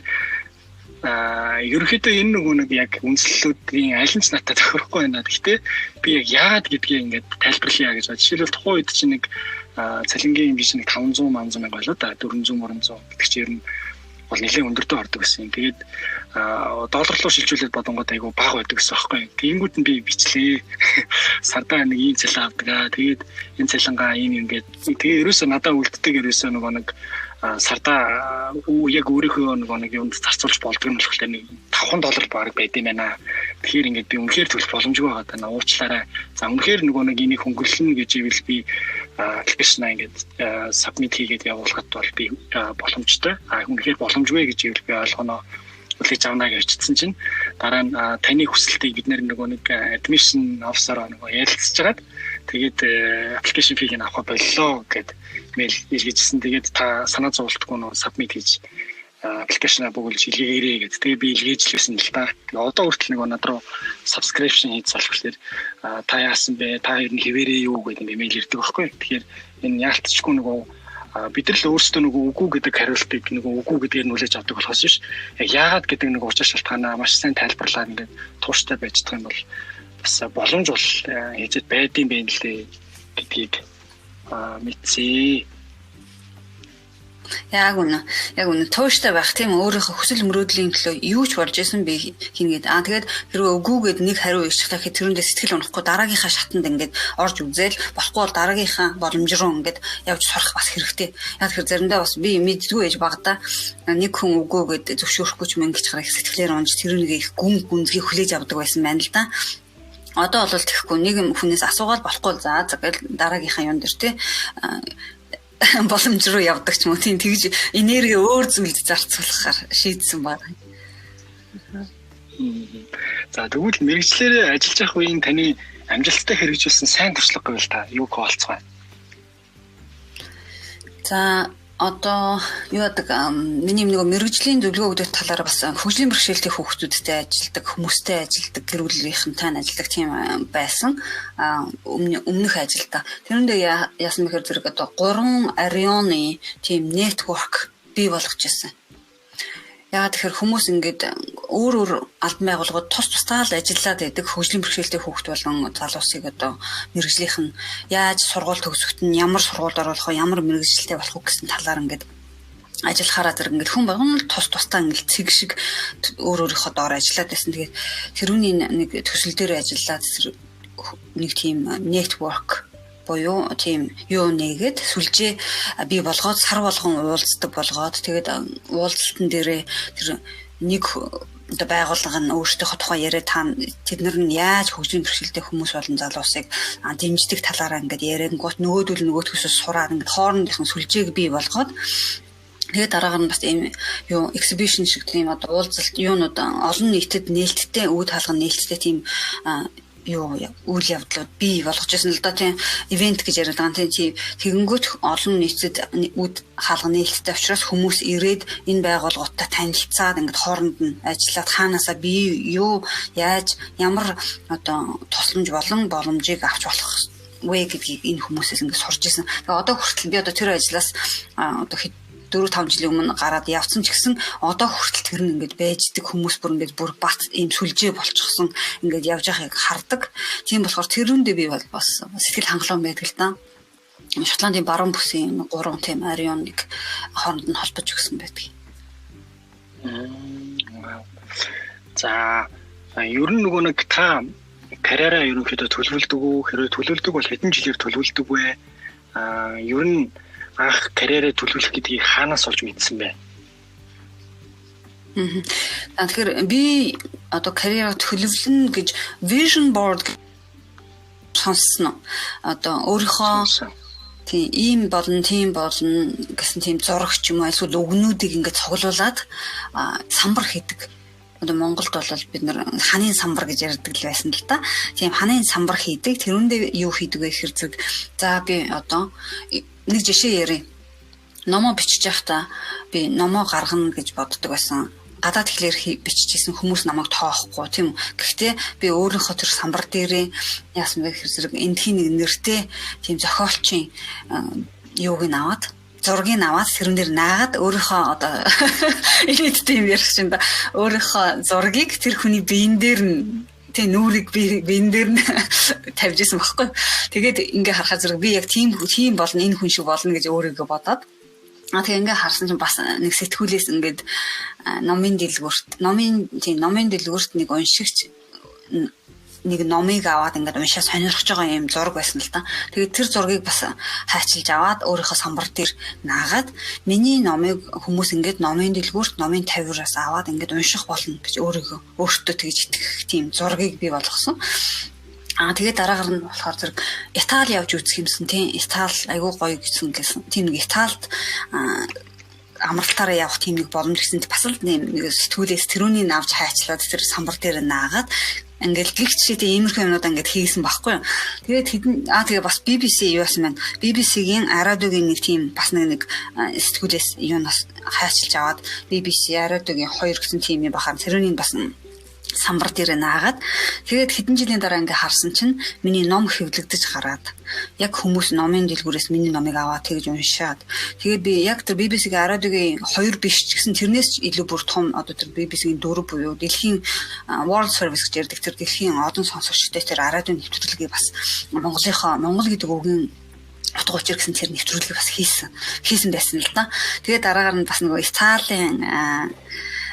ерөнхийдөө энэ нэг яг үндэслэлүүдийн аль нь ч надад тохирохгүй байна. Гэхдээ би яг яагаад гэдгийг ингээд тайлбарлая гэж байна. Жишээлбэл тухайн үед чинь нэг цалингийн хэмжээ нэг 500 мянга байлаа да 400 300 гэдэг чинь ер нь бол нэлээд өндөртөө ордог гэсэн. Тэгээд доллар руу шилжүүлээд бодонгод айгүй бага байдаг гэсэн байхгүй. Тэгэнгүүт нь би бичлээ. Сардаа нэг ийм цалин авдаг. Тэгээд энэ цалингаа ийм ингээд тэгээ ерөөсөө надад үлддэг ерөөсөө нэг сардаа яг өөрийнхөө нэг юмд зарцуулж болдог юм болохоор нэг $5 баг байд юм байна. Тэгэхээр ингээд би үнэхээр төлөх боломжгүй байгаа даа. Уучлаарай. За үнэхээр нэг энийг хөнгөлнө гэж ивэл би аппликейшн ингээд submit хийгээд явуулахад бол би боломжтой. Үнэхээр боломжгүй гэж ивэл би ойлгоно. Үлээж авна гэж хэлсэн чинь дараа нь таны хүсэлтийг бид нэг admission officer ярилцж хагаад тэгээд application fee-г авах боллоо гэд мэйл илгээжсэн. Тэгээд та санаа зовлтгүй submit хийж application-а бүгэлж илгээгээрэй гэд. Тэгээд би илгээжлээсэн л та. Одоо хүртэл над руу subscription хийж залхуулахлаар та яасан бэ? Та ер нь хэвээрээ юу гэдэг мэйл ирдэг байхгүй. Тэгэхээр энэ яалтчгүй бид нар л өөрсдөө үгүй гэдэг хариултыг үгүй гэдгээр нь үлээж авдаг болохоос биш. Яг яагаад гэдэг учир шалтгаанаа маш сайн тайлбарлаад ингээд тууштай байж байгаа юм бол бас боломж бол хийжээд байдсан байх лээ гэдгийг мэдсээ. Яг үнэ тууштай байх тийм өөрийнхөө хүсэл мөрөөдлийн төлөө юу ч болж исэн би хийнгээд тэгээд хэрвээ үгүйгээд нэг хариу ишчихлаа гэхэд тэрүүндээ сэтгэл унахгүй дараагийнхаа шатанд ингээд орж үзээл болохгүй бол дараагийнхаа боломж руу ингээд явж сурах бас хэрэгтэй. Яг тэр заримдаа бас би мэддгүй ээж багада нэг хүн үгүйгээд зөвшөөрөхгүй ч мэнгэж гарах сэтгэлээр унж тэрнийг их гүнзгий хүлээж авдаг байсан байна л да. Одоо бол тэгэхгүй нэг хүнээс асуугаад болохгүй за гэл дараагийнхаа юун дээр тий боломж руу явдаг ч юм уу тийм тэгж энерги өөр зүйлд зарцуулахаар шийдсэн байна. За тэгвэл мэрэгчлэрээ ажиллаж явах үеийн таны амжилттай хэрэгжүүлсэн сайн туршлага гэвэл та юу хуваалцах вэ? За одоо юу гэдэг миний нэг мэрэгжлийн зөвлөгөө өгөх талаар бас хөгжлийн бэрхшээлтэй хүүхдүүдтэй ажилладаг хүмүүстэй ажилладаг гэр бүлийнхэнтэй ажилладаг тийм байсан өмнөх ажилда тэрүүндээ яасан бэхээр зэрэг одоо 3 ареоны тийм network бий болгож ирсэн. Яагаад тэгэхээр хүмүүс ингээд өөр албан байгууллагууд тусдаа л ажиллаад байдаг хөгжлийн бэрхшээлтэй хүүхд болон залуусыг одоо мэрэгжлийнх нь яаж сургууль төгсөхт нь ямар сургуульд оруулах вэ, ямар мэрэгжилтэй болох вэ гэсэн талаар ингээд ажиллахаараа зэрэг ингээд хүн болгон тусдаа ингээд цэг шиг өөрийнхөө доор ажиллаад байсан. Тэгээд тэрүүний нэг төсөл дээр ажиллаад нэг тийм network боёо тийм юу нэгэд сүлжээ бий болгоод сар болгон уулздаг болгоод тэгээд уулзалтан дээрээ тэр нэг одоо байгууллага нь өөрсдийнхөө тухай яриа тэднэр нь яаж хөгжлийн бэрхшээлтэй хүмүүс болон залуусыг дэмждэг талаараа ингээд яриангуут нөгөөдөл нөгөөдгөөсөө сураад ингээд хоорондынхан сүлжээг бий болгоод тэгээд дараагаар нь бас ийм юу exhibition шиг тийм одоо уулзалт юунууд олон нийтэд нээлттэй үе хаалган нээлттэй тийм үйл явдлууд бий болгож байсан л да тийм ивент гэж яриад байгаа тийм тэгэнгүүт олон нийтэд үд хаалга нээлттэй учраас хүмүүс ирээд энэ байгууллагуудтай танилцаад ингээд хооронд нь ажиллаад хаанаасаа би юу яаж ямар одоо тусламж болон боломжийг авч болох вэ гэдгийг энэ хүмүүсээс ингээд сурж ирсэн. Тэгээ одоо хүртэл би одоо тэр ажлаас одоо 4-5 жилийн өмнө гараад явцсан ч гэсэн одоо хүртэл тэр нь ингээд байждаг хүмүүс бүр бат ийм сүлжээ болчихсон ингээд явж байгааг хардаг. Тийм болохоор тэрүүндээ би бас сэтгэл хангалуун байдаг л да. Шотландын баруун бүсийн 3 тийм ареоныг хооронд нь холбож өгсөн байдаг. За ер нь нөгөө нэг та карьераа ерөнхийдөө төлөвлөдөг үү? Хэрвээ төлөвлөдөг бол хэдэн жилээр төлөвлөдөг вэ? Ер нь анх карьераа төлөвлөх гэдгийг хаанаас олж мэдсэн бэ? Тэгэхээр би одоо карьераа төлөвлөнө гэж vision board сонссон. Одоо өөрийнхөө тийм болно гэсэн тийм зураг ч юм уу эсвэл өгнүүдийг ингээд цуглуулад самбар хийдэг. Одоо Монголд бол бид нар ханын самбар гэж ярьдаг л байсан л та. Тийм ханын самбар хийдэг. Тэрүүндээ юу хийдэг вэ гэхээр зэрэг за би одоо нэг жишээ ярив. Номоо бичиж байхдаа би номоо гаргана гэж боддог байсан. Гадаад хэлээр бичижсэн хүмүүс намайг тоохгүй тийм үү. Гэхдээ би өөрийнхөө тэр самбар дээрээ яасан бэ гэхээр зэрэг эндхийн нэг нэртэй тийм зохиолчийн юуг нь аваад зургийг аваад тэрэн дээр наагаад өөрийнхөө одоо элиттэй юм ярих чинь да өөрийнхөө зургийг тэр хүний биен дээр нь тэг нүрийг биен дээр нь тавьж исэн баггүй. Тэгээд ингээ харахад зэрэг би яг тийм болно энэ хүн шиг болно гэж өөрийгөө бодоод тэгээ ингээ харсан чинь бас нэг сэтгүүлээс ингээд номын дэлгүүрт нэг уншигч нэг номыг аваад ингээд уншаа сонирхож байгаа юм зураг байсан л та. Тэгээд тэр зургийг бас хайчилж аваад өөрийнхөө самбар дээр наагаад миний номыг хүмүүс ингээд номын дэлгүүрт номын тавиураас аваад ингээд унших болно гэж өөртөө тэгж итгэх тийм зургийг бий болгосон. Тэгээд дараагаар нь болохоор зэрэг Итали явж үзэх юмсан тийм Итали айгүй гоё гэсэн тийм нэг Италид амралтаараа явах тийм нэг боломж гэсэн бас л нэг сэтгүүлээс тэрүүнийг авч хайчлаад тэр самбар дээр наагаад ингээд гих жишээтэй иймэрхүү юмнууд ингээд хийсэн байхгүй юу. Тэгээд тэгээ бас BBC юу байсан байна. BBC-гийн радиогийн нэг тийм бас нэг сэтгүүлээс юунаас хайчилж аваад BBC радиогийн 2 гэсэн тийм юм бахаар тэрүүнийг бас самбар дээр наагаад тэгээд хэдэн жилийн дараа ингээ харсан чинь миний ном хэвлэгдэж гараад яг хүмүүс номын дэлгүүрээс миний номыг аваад тэгж уншаад тэгээд би яг тэр BBC-гийн радиогийн 2 биш ч гэсэн тэрнээс ч илүү бүр том одоо тэр BBC-гийн 4 буюу дэлхийн World Service гэж ярьдаг тэр дэлхийн одон сонсогчтой тэр радио нэвтрүүлгийг бас Монгол гэдэг үгийн утга учир гэсэн тэр нэвтрүүлгийг бас хийсэн байсан л да. Тэгээд дараагаар нь бас нөгөө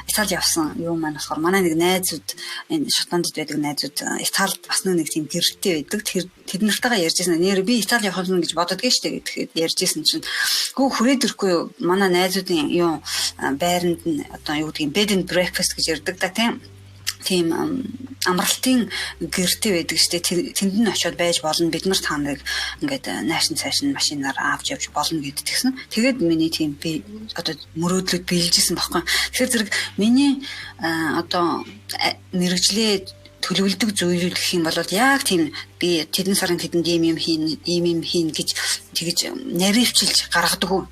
Итали явсан юу маань болохоор манай нэг найзууд энэ Шотландд байдаг найзууд Италид бас нэг тийм гэрэлтэй байдаг. Тэр нартайгаа ярьжсэн. Нэр би Итали явах нь гэж бододгийн штэ гэхэд ярьжсэн чинь хөө хүрээд ирэхгүй манай найзуудын юу байранд нь одоо юу гэдгийг bed and breakfast гэж ярьдаг да тийм амралтын гэртэй байдаг штэ тэнд нь очиод байж болно бид нар та нарыг ингээд наашин цаашин машинаар авч явж болно гэд тэгсэн. Тэгээд миний тийм би одоо мөрөөдлөд биелжсэн баггүй. Тэгэхээр зэрэг миний одоо мэрэгжлээ төлөвлөдөг зүйл гэх юм бол яг тийм би тэдэн сарын тэдэнд ийм хийн гэж тэгж наривчилж гаргадаг.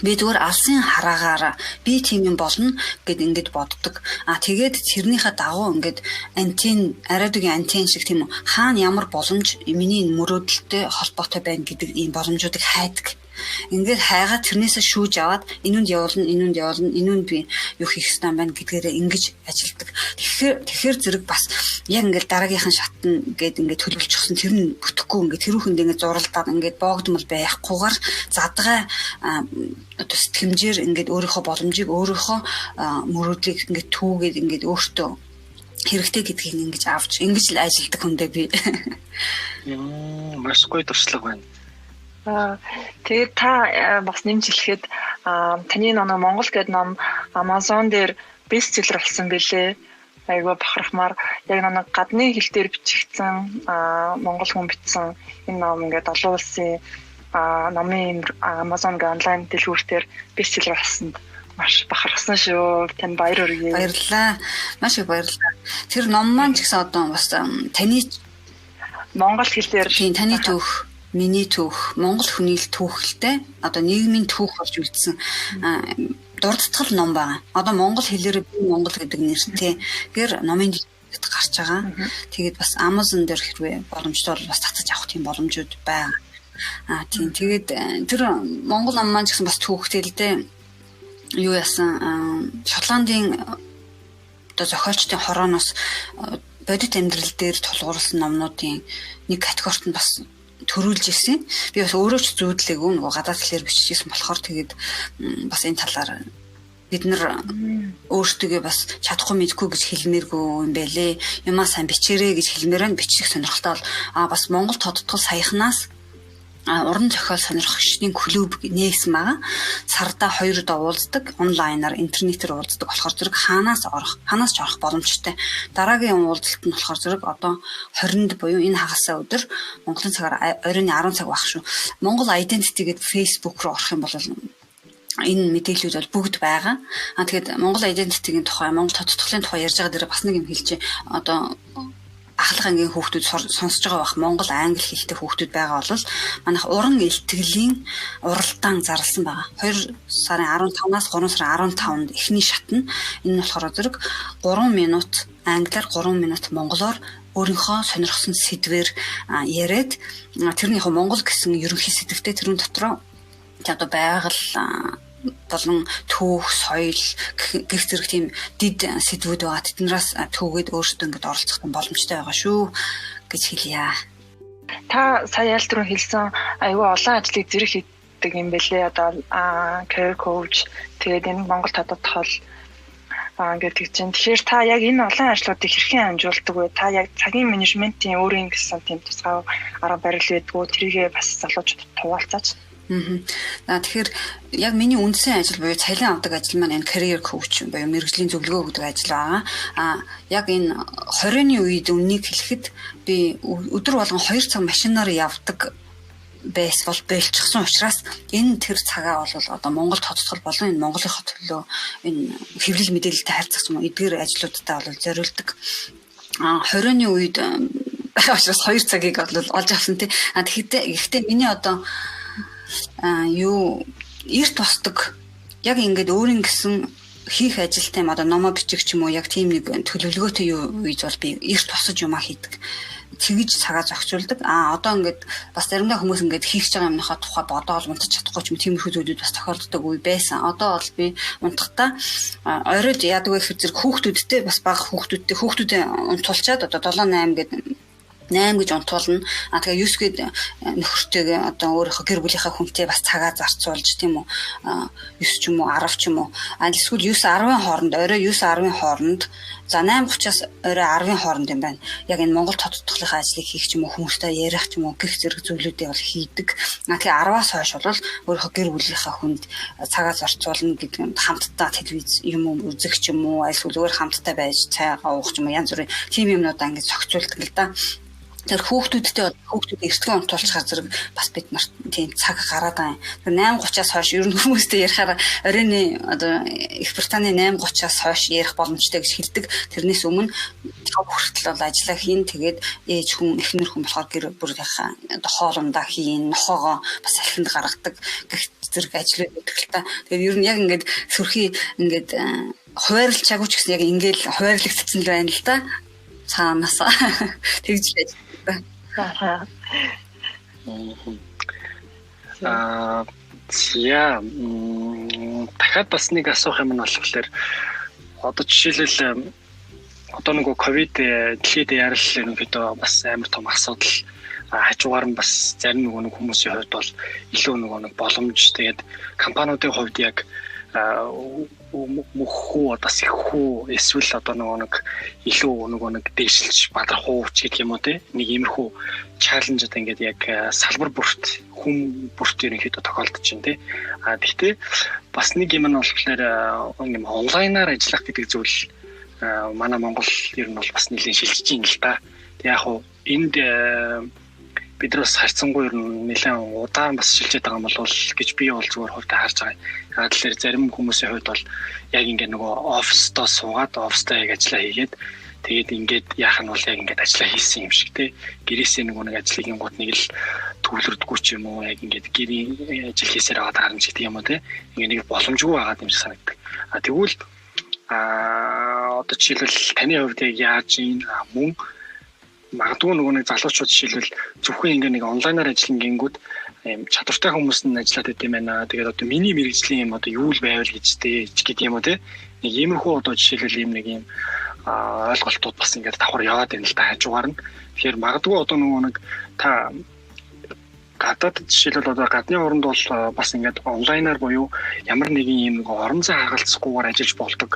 Би зүгээр алсын хараагаараа би тийм юм болно гэд ингээд боддог. Тэгээд тэрнийхээ дагуу ингээд радиогийн антен шиг тийм хаана ямар боломж миний мөрөөдөлтэй холбоотой байна гэдэг ийм боломжуудыг хайдаг. Ингээд хайгаад тэрнээсээ шүүж аваад энүүнд явуулна би юу хийх ёстой байна гэдгээрээ ингэж ажилдаг. Тэгэхээр зэрэг бас яг ингээд дараагийнхын шатна гээд ингээд төлөвлөчихсөн тэр нь бүтэхгүй ингээд тэрүүхэнд ингээд зуралдаад ингээд боогдмол байхгүйгээр задгай одоо сэтгэмжээр ингээд өөрийнхөө боломжийг өөрийнхөө мөрөөдлийг ингээд түүгээд ингээд өөртөө хэрэгтэй гэдгийг ингэж авч ингэж л ажилдаг хүндээ би. Маш гоё туршлага байна. Тэгээд та бас нэмж хэлэхэд таны Монгол гэдэг ном Amazon дээр бестселлер болсон бэлээ. Айгуу бахархмаар яг гадны хэл дээр бичигдсэн монгол хүн бичсэн энэ ном ингээд олон улсын номын Amazon-гийн онлайн дэлгүүртээр бестселлер болсонд маш бахархсан шүү. Тань баяр хүргэе. Баярлалаа. Маш их баярлалаа. Тэр ном маань ч гэсэн одоо бас таны монгол хэлээр таны түүх миний түүх, монгол хүний түүхэлтэй одоо нийгмийн түүх болж үлдсэн дурдтгал ном байна. Одоо монгол хэлээр би монгол гэдэг нэртэй гэр номын дэвтэрт гарч байгаа. Тэгээд бас Amazon дээр хэрвээ боломжтой бол бас татаж авах тийм боломжууд байна. Тийм. Тэгээд тэр монгол ном маань ч гэсэн бас түүхтэй л дээ. Юу яасан Шотландын одоо зохиолчдын хорооноос бодит амьдрал дээр тулгуурласан номнуудын нэг категорид нь бас төрүүлж ирсэн. Би бас өөрөө ч зүүдлээгүй нөгөө гадаад хэлээр биччихсэн болохоор тэгээд бас энэ талаар бид нар өөртөө бас чадахгүй мэдгүй гэж хэлмээргүй юм байлээ. Юмаа сайн бичээрэй гэж хэлмээрэн бичих сонирхолтой бол бас Монгол тодтгол саяхнаас уран зохиол сонирхогчдын клуб нээсэн байгаа. Сарда 2 удаа уулздаг, онлайнаар интернетээр уулздаг болохоор зэрэг хаанаас ч орох боломжтой. Дараагийн уулзалт нь болохоор зэрэг одоо 20-нд буюу энэ хагасаа өдөр Монголын цагаар оройн 10 цаг байх шүү. Монгол Identity гэдэг Facebook руу орох юм бол энэ мэдээлүүд бол бүгд байгаа. Тэгээд Монгол Identity-гийн тухай, Монгол тодтголын тухай ярьж байгаа дээр бас нэг юм хэлчихье. Одоо ахлах ангийн хүүхдүүд сонсож байгаа бах Монгол англи хэлтэй хүүхдүүд байгаа бол манайх уран илтгэлийн уралдаан зарласан байгаа. 2 сарын 15-аас 3 сарын 15-нд эхний шат нь энэ нь болохоор зэрэг 3 минут англиар 3 минут монголоор өөрийнхөө сонирхсан сэдвээр яриад тэрнийхөө монгол гэсэн ерөнхий сэдвтэй тэрүүн дотроо одоо байгаль болон түүх, соёл гэх зэрэг тийм дид сэдвүүд байгаа. Тэднээс түүгээд өөрсдөө ингэж оролцох боломжтой байгаа шүү гэж хэлье. Та сая ялтруу хэлсэн аюу олон ажлыг зэрэг хийдэг юм бэлээ. Одоо career coach тэгээд энэ Монгол тодтгол гэдэг чинь. Тэгэхээр та яг энэ олон ажлуудыг хэрхэн амжуулдаг вэ? Та яг цагийн менежментийн өөрийн гэсэн тийм тусгай арга барил байдгүй тэрийгээ бас залуучуудад хуваалцаач. Тэгэхээр яг миний үндсэн ажил буюу цалин авдаг ажил маань энэ career coach буюу мэргэжлийн зөвлөгөө өгдөг ажил байгаа. Яг энэ 20-ны үед үннийг хэлэхэд би өдөр болгон 2 цаг машинаар явдаг байсвал бэлчсэн учраас энэ тэр цагаа бол одоо Монгол тодтгол болон энэ Монголынхоо төлөө энэ хэвлэл мэдээлэлтэй харьцах юм эдгээр ажлуудтай бол зориулдаг. 20-ны үед учраас 2 цагийг бол олж авсан тий. Гэхдээ миний одоо эрт босдог яг ингээд өөрийн гэсэн хийх ажилтай юм одоо номоо бичих ч юм уу яг тийм нэг төлөвлөгөөтэй үед бол би эрт босож юмаа хийдэг. Тэгж цагаа зохицуулдаг. Одоо ингээд бас заримдаа хүмүүс ингээд хийх байгаа юмныхаа тухай бодоол унтаж чадахгүй ч юм тиймэрхүү зүйлүүд бас тохиолддог үе байсан. Одоо бол би унтахдаа оройд яадаг вэ гэхээр зэрэг хүүхдүүдтэй бас бага хүүхдүүдтэй унтуулчаад одоо 7-8 гэдэг 8 гэж унтуулна. Тэгээ 9 гээд нөхөртэйгээ одоо өөрийнхөө гэр бүлийнхаа хүнтэй бас цагаа зарцуулж тийм үү 9 ч юм уу 10 ч юм уу эсвэл 9-10-ын хооронд орой 9-10-ын хооронд за 8:30-аас орой 10-ын хооронд юм байна. Яг энэ Монгол тодтголын ажлыг хийх ч юм уу хүмүүстэй ярих ч юм уу гих зэрэг зүйлүүдийг бол хийдэг. Тэгээ 10-аас хойш бол өөрийнхөө гэр бүлийнхаа хүнд цагаа зарцуулна гэдэг нь хамтдаа телевиз юм уу үзэх ч юм уу эсвэл зүгээр хамтдаа байж цайгаа уух ч юм уу янз бүрийн тийм юмнуудаа ингэж зохицуулдаг л да. Тэр хүүхдүүд эртхэн унтуулчихар зэрэг бас бид нарт тийм цаг гараад байгаа. Тэр 8:30-аас хойш ер нь хүмүүстэй ярихаар оройны одоо Их Британий 8:30-аас хойш ярих боломжтой гэж хэлдэг. Тэрнээс өмнө цаг хүртэл бол ажиллаа хийн. Тэгээд ээж хүн эхнэр хүн болохоор гэр бүрийнхаа одоо хоолундаа хийн, нохоогоо бас салхинд гаргадаг гэх зэрэг ажлууд өгдөг л та. Тэгээд ер нь яг ингээд сөрхий ингээд хуваарлж чагууч гэсэн яг ингээд хуваарлагдсан л байна л да. Цаанаас тэгж байж. Дахиад бас нэг асуух юм нь болохоор одоо жишээлбэл одоо нөгөө ковид дэлхийд ярил ерөнхийдөө бас амар том асуудал хажуугаар нь бас зарим нөгөө хүмүүсийн хувьд бол илүү нөгөө боломж тэгээд компаниудын хувьд яг мөхөө одоо сэхүү эсвэл одоо илүү дээшилж бадрах ч гэх юм уу те нэг иймэрхүү чаленж одоо ингээд яг салбар бүрт хүм бүрт ерөнхийдөө тохиолдож байна те гэхдээ бас нэг юм нь болохоор юм онлайнаар ажиллах гэдэг зүйл манай Монгол ер нь бол бас нэлээд шилжиж байна л да. Яг хуу энд биднээс харьцангуй ер нь нэлээд удаан бас шилжээд байгаа юм бол гэж би бол зүгээр хувьдаа харж байгаа. Тэгэхээр зарим хүмүүсийн хувьд бол яг ингээд нөгөө оффистоо суугаад оффистай яг ажиллаа хийгээд тэгээд ингээд яах нь бол яг ингээд ажиллаа хийсэн юм шиг те. Гэрээсээ нэг ажлыг ингууд нэг л төвлөрдгүү ч юм уу яг ингээд гэрийн ажил хийсээр аваад гарна ч гэдэг юм уу те. Ингээд нэг боломжгүй байгаа юм шиг санагддаг. Тэгвэл одоо жишээлбэл таны хувьд яг яаж ийн мөн магадгүй нэг залуучууд жишээлбэл зөвхөн ингээд нэг онлайнаар ажиллана гингүүд чадвартай хүмүүс нь ажиллаад байт юм байна. Тэгээд одоо миний мэргэжлийн юм одоо юу л байвал гэжтэй гэдэг юм уу те. Нэг иймэрхүү одоо жишээлбэл нэг юм ойлголтууд бас ингээд давхар яваад байна л да хажуугаар нь. Тэгэхээр магадгүй одоо нэг та гадаад жишээлбэл одоо гадны оронд бол бас ингээд онлайнаар буюу ямар нэгэн юм орон зай хагалцахгүйгээр ажиллаж болдог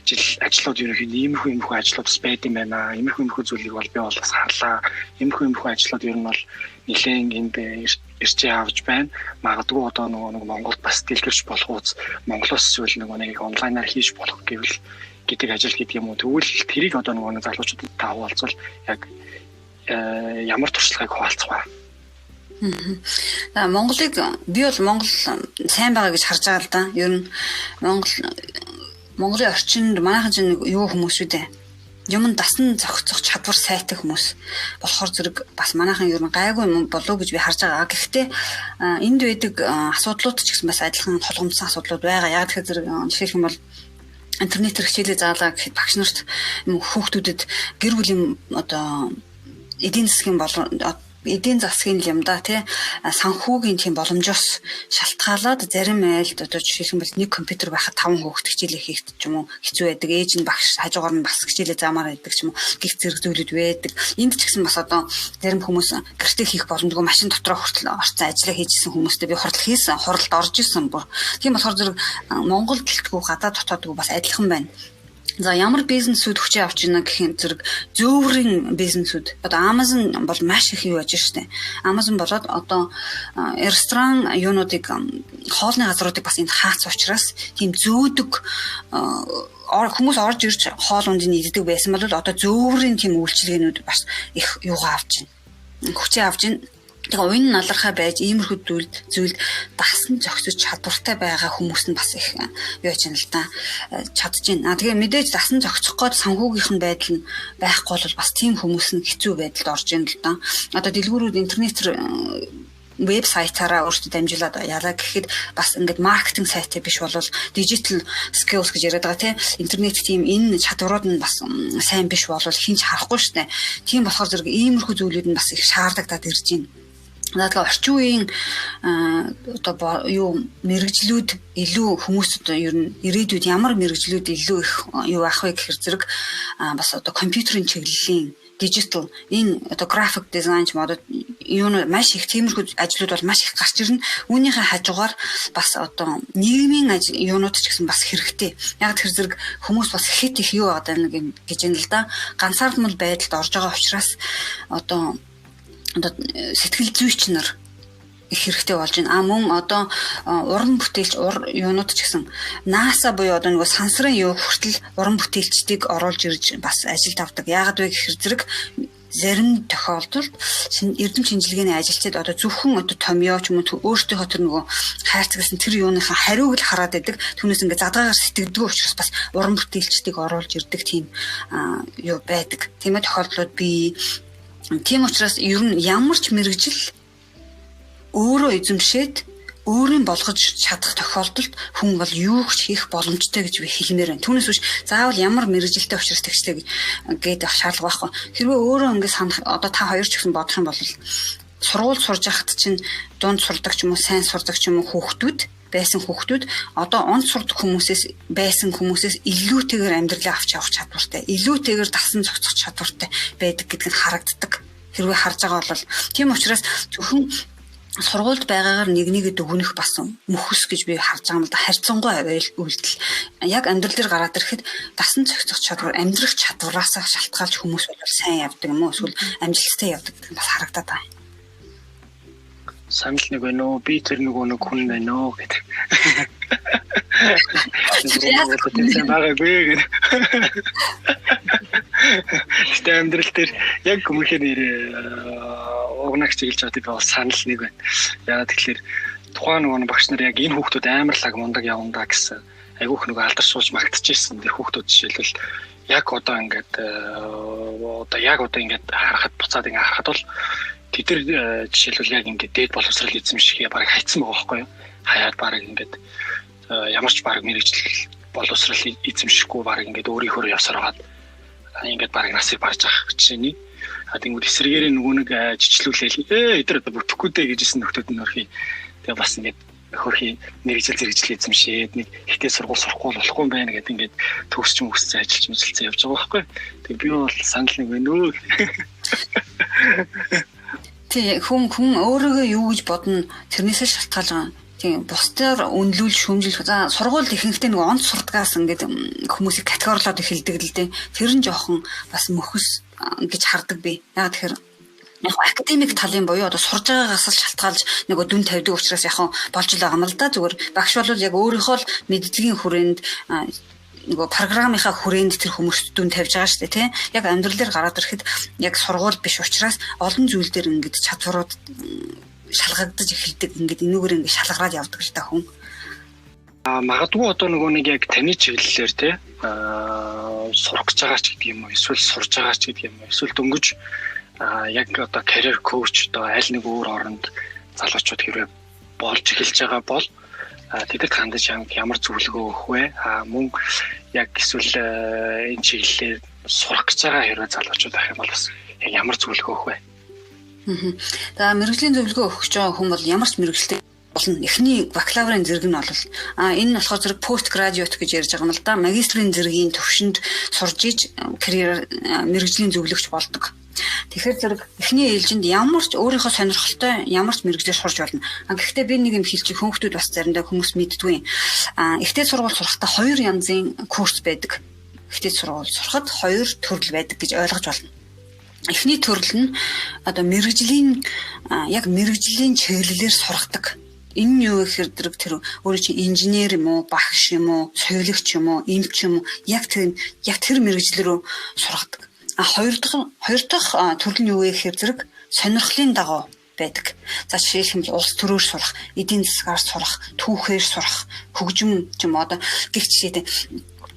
ажлууд ерөнхийдөө иймэрхүү ажлууд бас байд юм байна. Иймэрхүү зүйлийг бол би бол бас харлаа. Иймэрхүү ажлууд ер нь бол нэлээд энд ирчээ авч байна. Магадгүй одоо нэг Монголд бас дэлгэрч болох үз Монголоос зүйл нэг онлайнаар хийж болох гэвэл гэдэг ажил гэдэг юм уу. Тэгвэл тэрийг одоо нэг залуучуудад та хуваалцвал яг ямар туршлагыг хуваалцах вэ? Монголыг би бол Монгол сайн байгаа гэж харж байгаа л да. Ер нь Монголын орчинд манайхан чинь юу хүмүүс үү дээ. Юм дасан зохицох чадвар сайтай хүмүүс болохоор зэрэг бас манайхан ер нь гайгүй юм болов гэж би харж байгаа. Гэхдээ энд байдаг асуудлууд ч гэсэн бас адилхан холгомжсон асуудлууд байгаа. Яг тэгэхээр зэрэг жишээлх юм бол интернет хэрэгцээлээ заалаа гэхэд багш нарт хүүхдүүдэд гэр бүлийн одоо эдийн засгийн юм да тий санхүүгийн тийм боломжоос шалтгаалаад зарим айлд одоо жишээлх юм бол нэг компьютер байхад 5 хүүхэд хичээлээ хийх ч юм уу хэцүү байдаг. Ээж нь багш хажуугаар нь бас хичээлээ заамаар байдаг ч юм уу гих зэрэг зүйлүүд байдаг. Энд ч гэсэн бас одоо зарим хүмүүс гэртээ хийх боломжгүй машин дотроо хүртэл орцсон ажиллаа хийжсэн хүмүүстэй би хуралд орж исэн бүр. Тийм болохоор зэрэг Монгол гэлтгүү гадаад дотоодгүй бас адилхан байна. За ямар бизнесүүд хүчээ авч ийна гэх зэрэг зөөврийн бизнесүүд одоо Amazon бол маш их юу аж штэ. Amazon болоод одоо ресторан юунуудыг хоолны газруудыг бас энд хаац учраас тийм зөөдөг хүмүүс орж ирж хоол ундыг иддэг байсан бол одоо зөөврийн тийм үйлчилгээнүүд бас их юугаа авч байна. Хүчээ авч байна. Тэгээ уян налархаа байж иймэрхүү зүйлд дасан зохицож чадвартай байгаа хүмүүс нь бас их яаж юм л та чадж байна. Тэгээ мэдээж дасан зохицох гээд санхүүгийнх нь байдал нь байхгүй бол бас тийм хүмүүс нь хэцүү байдалд орж ийн л да. Одоо дэлгүүрүүд интернетээр вебсайтаараа өөрсдөө дамжуулаад ялаа гэхэд бас ингээд маркетинг сайтай биш бол digital skills гэж яриад байгаа тийм интернет тийм энэ чадварууд нь бас сайн биш бол хинч харахгүй штэ. Тийм болохоор зэрэг иймэрхүү зүйлүүд нь бас их шаардлагатаад ирж байна. Наадах орчин үеийн одоо юу мэрэгжлүүд илүү хүмүүс одоо ер нь ирээдүйд ямар мэрэгжлүүд илүү их юу авах вэ гэхээр зэрэг бас одоо компьютерийн чиглэлийн дижитал энэ одоо график дизайн ч юм одоо юуны маш их тиймэрхүү ажлууд бол маш их гарч ирнэ. Үүнийхээ хажуугаар бас одоо нийгмийн юунууд ч гэсэн бас хэрэгтэй. Яг тэр зэрэг хүмүүс бас хэд их юу байгаа нэг гэж юм л да. Ганцаардмал байдалд орж байгаа учраас одоо сэтгэл зүйч нар их хэрэгтэй болж байна. Мөн одоо уран бүтээлч юунууд ч гэсэн NASA буюу одоо нөгөө сансрын юу хүртэл уран бүтээлчдийг оруулж ирж бас ажилд авдаг. Яагаад вэ гэхээр зэрэг зарим тохиолдолд эрдэм шинжилгээний ажилчид одоо зөвхөн одоо томьёо ч юм уу өөртөөхөө тэр нөгөө хайрцагсан тэр юуныхаа хариуг л хараад байдаг. Түүнээс ингээд задгаагаар сэтгэдэг учраас бас уран бүтээлчдийг оруулж ирдэг тийм юу байдаг. Тийм ээ тохиолдлууд бий. Тийм учраас ер нь ямар ч мэрэгжил өөрөө эзэмшээд өөрийн болгож чадах тохиолдолд хүн бол юу ч хийх боломжтой гэж би хэлмээр байна. Түүнээс биш заавал ямар мэрэгжилтэй учраас тэгчлээ гэдэг шаардлага байхгүй. Хэрвээ өөрөө ингэ санах одоо та хоёр ч гэсэн бодох юм бол сургууль сурж байхад чинь дунд сурдаг ч юм уу сайн сурдаг ч юм уу байсан хүүхдүүд одоо онд сурдаг байсан хүмүүсээс илүүтэйгээр амьдралаа авч явах чадвартай, илүүтэйгээр дасан зохицох чадвартай байдаг гэдг нь харагддаг. Хэрвээ харж байгаа бол тийм учраас зөвхөн сургуульд байгаагаар нэгийг дүгнэх бас мөхөс гэж би харж байгаа юм л да. Харьцангуй үйлдэл яг амьдрал дээр гараад ирэхэд дасан зохицох чадвар, амьдрах чадвараас шалтгаалж хүмүүс бол сайн явдаг юм уу эсвэл амжилттай явдаг гэдэг нь бас харагдаад байна. Санал нэг байна уу? Би тэр нөгөө нэг хүн байна уу гэдэг. Тийм байгаагүй гэдэг. Тэ амьдрал дээр яг хүмүүхээр угнагч хэлж байгаа тийм бол санал нэг байна. Яагаад тэгэхээр тухайн нөгөө багш нар яг энэ хүүхдүүд амарлаг мундаг явна гэсэн айгүйх нөгөө алдаршуулж магтчихсэн. Тэр хүүхдүүд жишээлбэл яг одоо ингээд харахад буцаад ингээд харахад бол тэд нар жишээлбэл яг ингээд дээд боловсрал эзэмшихээ баг хайцсан байгаа байхгүй юу? Хаяад баг ингээд ямар ч баг мэрэгжил боловсрал эзэмшихгүй баг ингээд өөрийнхөө явсаар хагаад ингээд баг насыг барж авах гэж байна. Тэнгүүд эсрэгээр нөгөө нэг жижиглүүлээл эдгээр одоо бүтэхгүй дээ гэжсэн нөхдүүд нь өрхий. Тэгээ бас ингээд хөрхий мэрэгжил зэрэгжил эзэмшээд нэг ихтэй сургууль сурахгүй болохгүй юм байна гэдэг ингээд төгсч мөсцэн ажиллаж мэжилцэн явж байгаа байхгүй. Тэгээ би бол санал нэг байна өө. Тэг хүн өөрөөгөө юу гэж бодно тэрнээсээ шалтгаалж байгаа. Тийм бусдаар үнэлүүл шүүмжлэх. За сургуульд ихэнхдээ нэг онц сурдгаас ингээд хүмүүсийг категорлоод эхэлдэг л дээ. Тэр нь жоохон бас мөхөс гэж хардаг би. Яг тэгэхээр яг академик талын буюу одоо сурж байгаагаас л шалтгаалж нөгөө дүн тавьдаг учраас яг болж л байгаа юм л да. Зүгээр багш бол яг өөрийнхөө л мэддгийн хүрээнд нөгөө програмынхаа хүрээнд тэр хүмүүст дүн тавьж байгаа шүү дээ тий. Яг амьдрал дээр гараад ирэхэд яг сургууль биш учраас олон зүйл дээр ингээд чадварууд шалгагдаж эхэлдэг. Ингээд энүүгээр ингээд шалгараад явдаг л та хүн. Магадгүй одоо нөгөө нэг яг таны чиглэлээр тий сурах гэж байгаа ч гэдэг юм уу эсвэл сурж байгаа ч гэдэг юм уу эсвэл дөнгөж яг одоо career coach одоо аль нэг өөр оронд залуучууд хэрвээ болж эхэлж байгаа бол тэдэд хандаж ямар зөвлөгөө өгөх вэ? Мөн яг эсвэл энэ чиглэлээр сурах гэж байгаа хэрвээ залуучууд байх юм бол бас яг ямар зөвлөгөө өгөх вэ? За мэрэгжлийн зөвлөгөө өгөх гэж байгаа хүн бол ямар ч мэрэгжилтэй болно. Эхний бакалаврын зэрэг нь бол энэ нь болохоор зэрэг пост градиут гэж ярьж байгаа юм л да. Магистрийн зэргийн төвшөнд сурж иж карьер мэрэгжлийн зөвлөгч болдог. Тэгэхээр зэрэг эхний ээлжинд ямар ч өөрийнхөө сонирхолтой ямар ч мэрэгжлээр сурж болно. Гэхдээ би нэг юм хэлчих хүмүүстүүд бас заримдаа хүмүүс мэддгүй. Ихтэй сургууль сурахдаа хоёр янзын курс байдаг. Ихтэй сургууль сурахад хоёр төрөл байдаг гэж ойлгож болно. Эхний төрөл нь одоо мэрэгжлийн чиглэлээр сургадаг. Энэ нь юу гэхээр тэр өөрөө чи инженер юм уу, багш юм уу, соёлогч юм уу, эмч юм уу яг тэр мэрэгжил рүү сургадаг. Хоёр дахь төрөл нь юу вэ гэхээр зэрэг сонирхлын дагуу байдаг. За жишээлх юм бол улс төрөөр сурах, эдийн засгаар сурах, түүхээр сурах, хөгжим юм одоо гэх жишээтэй.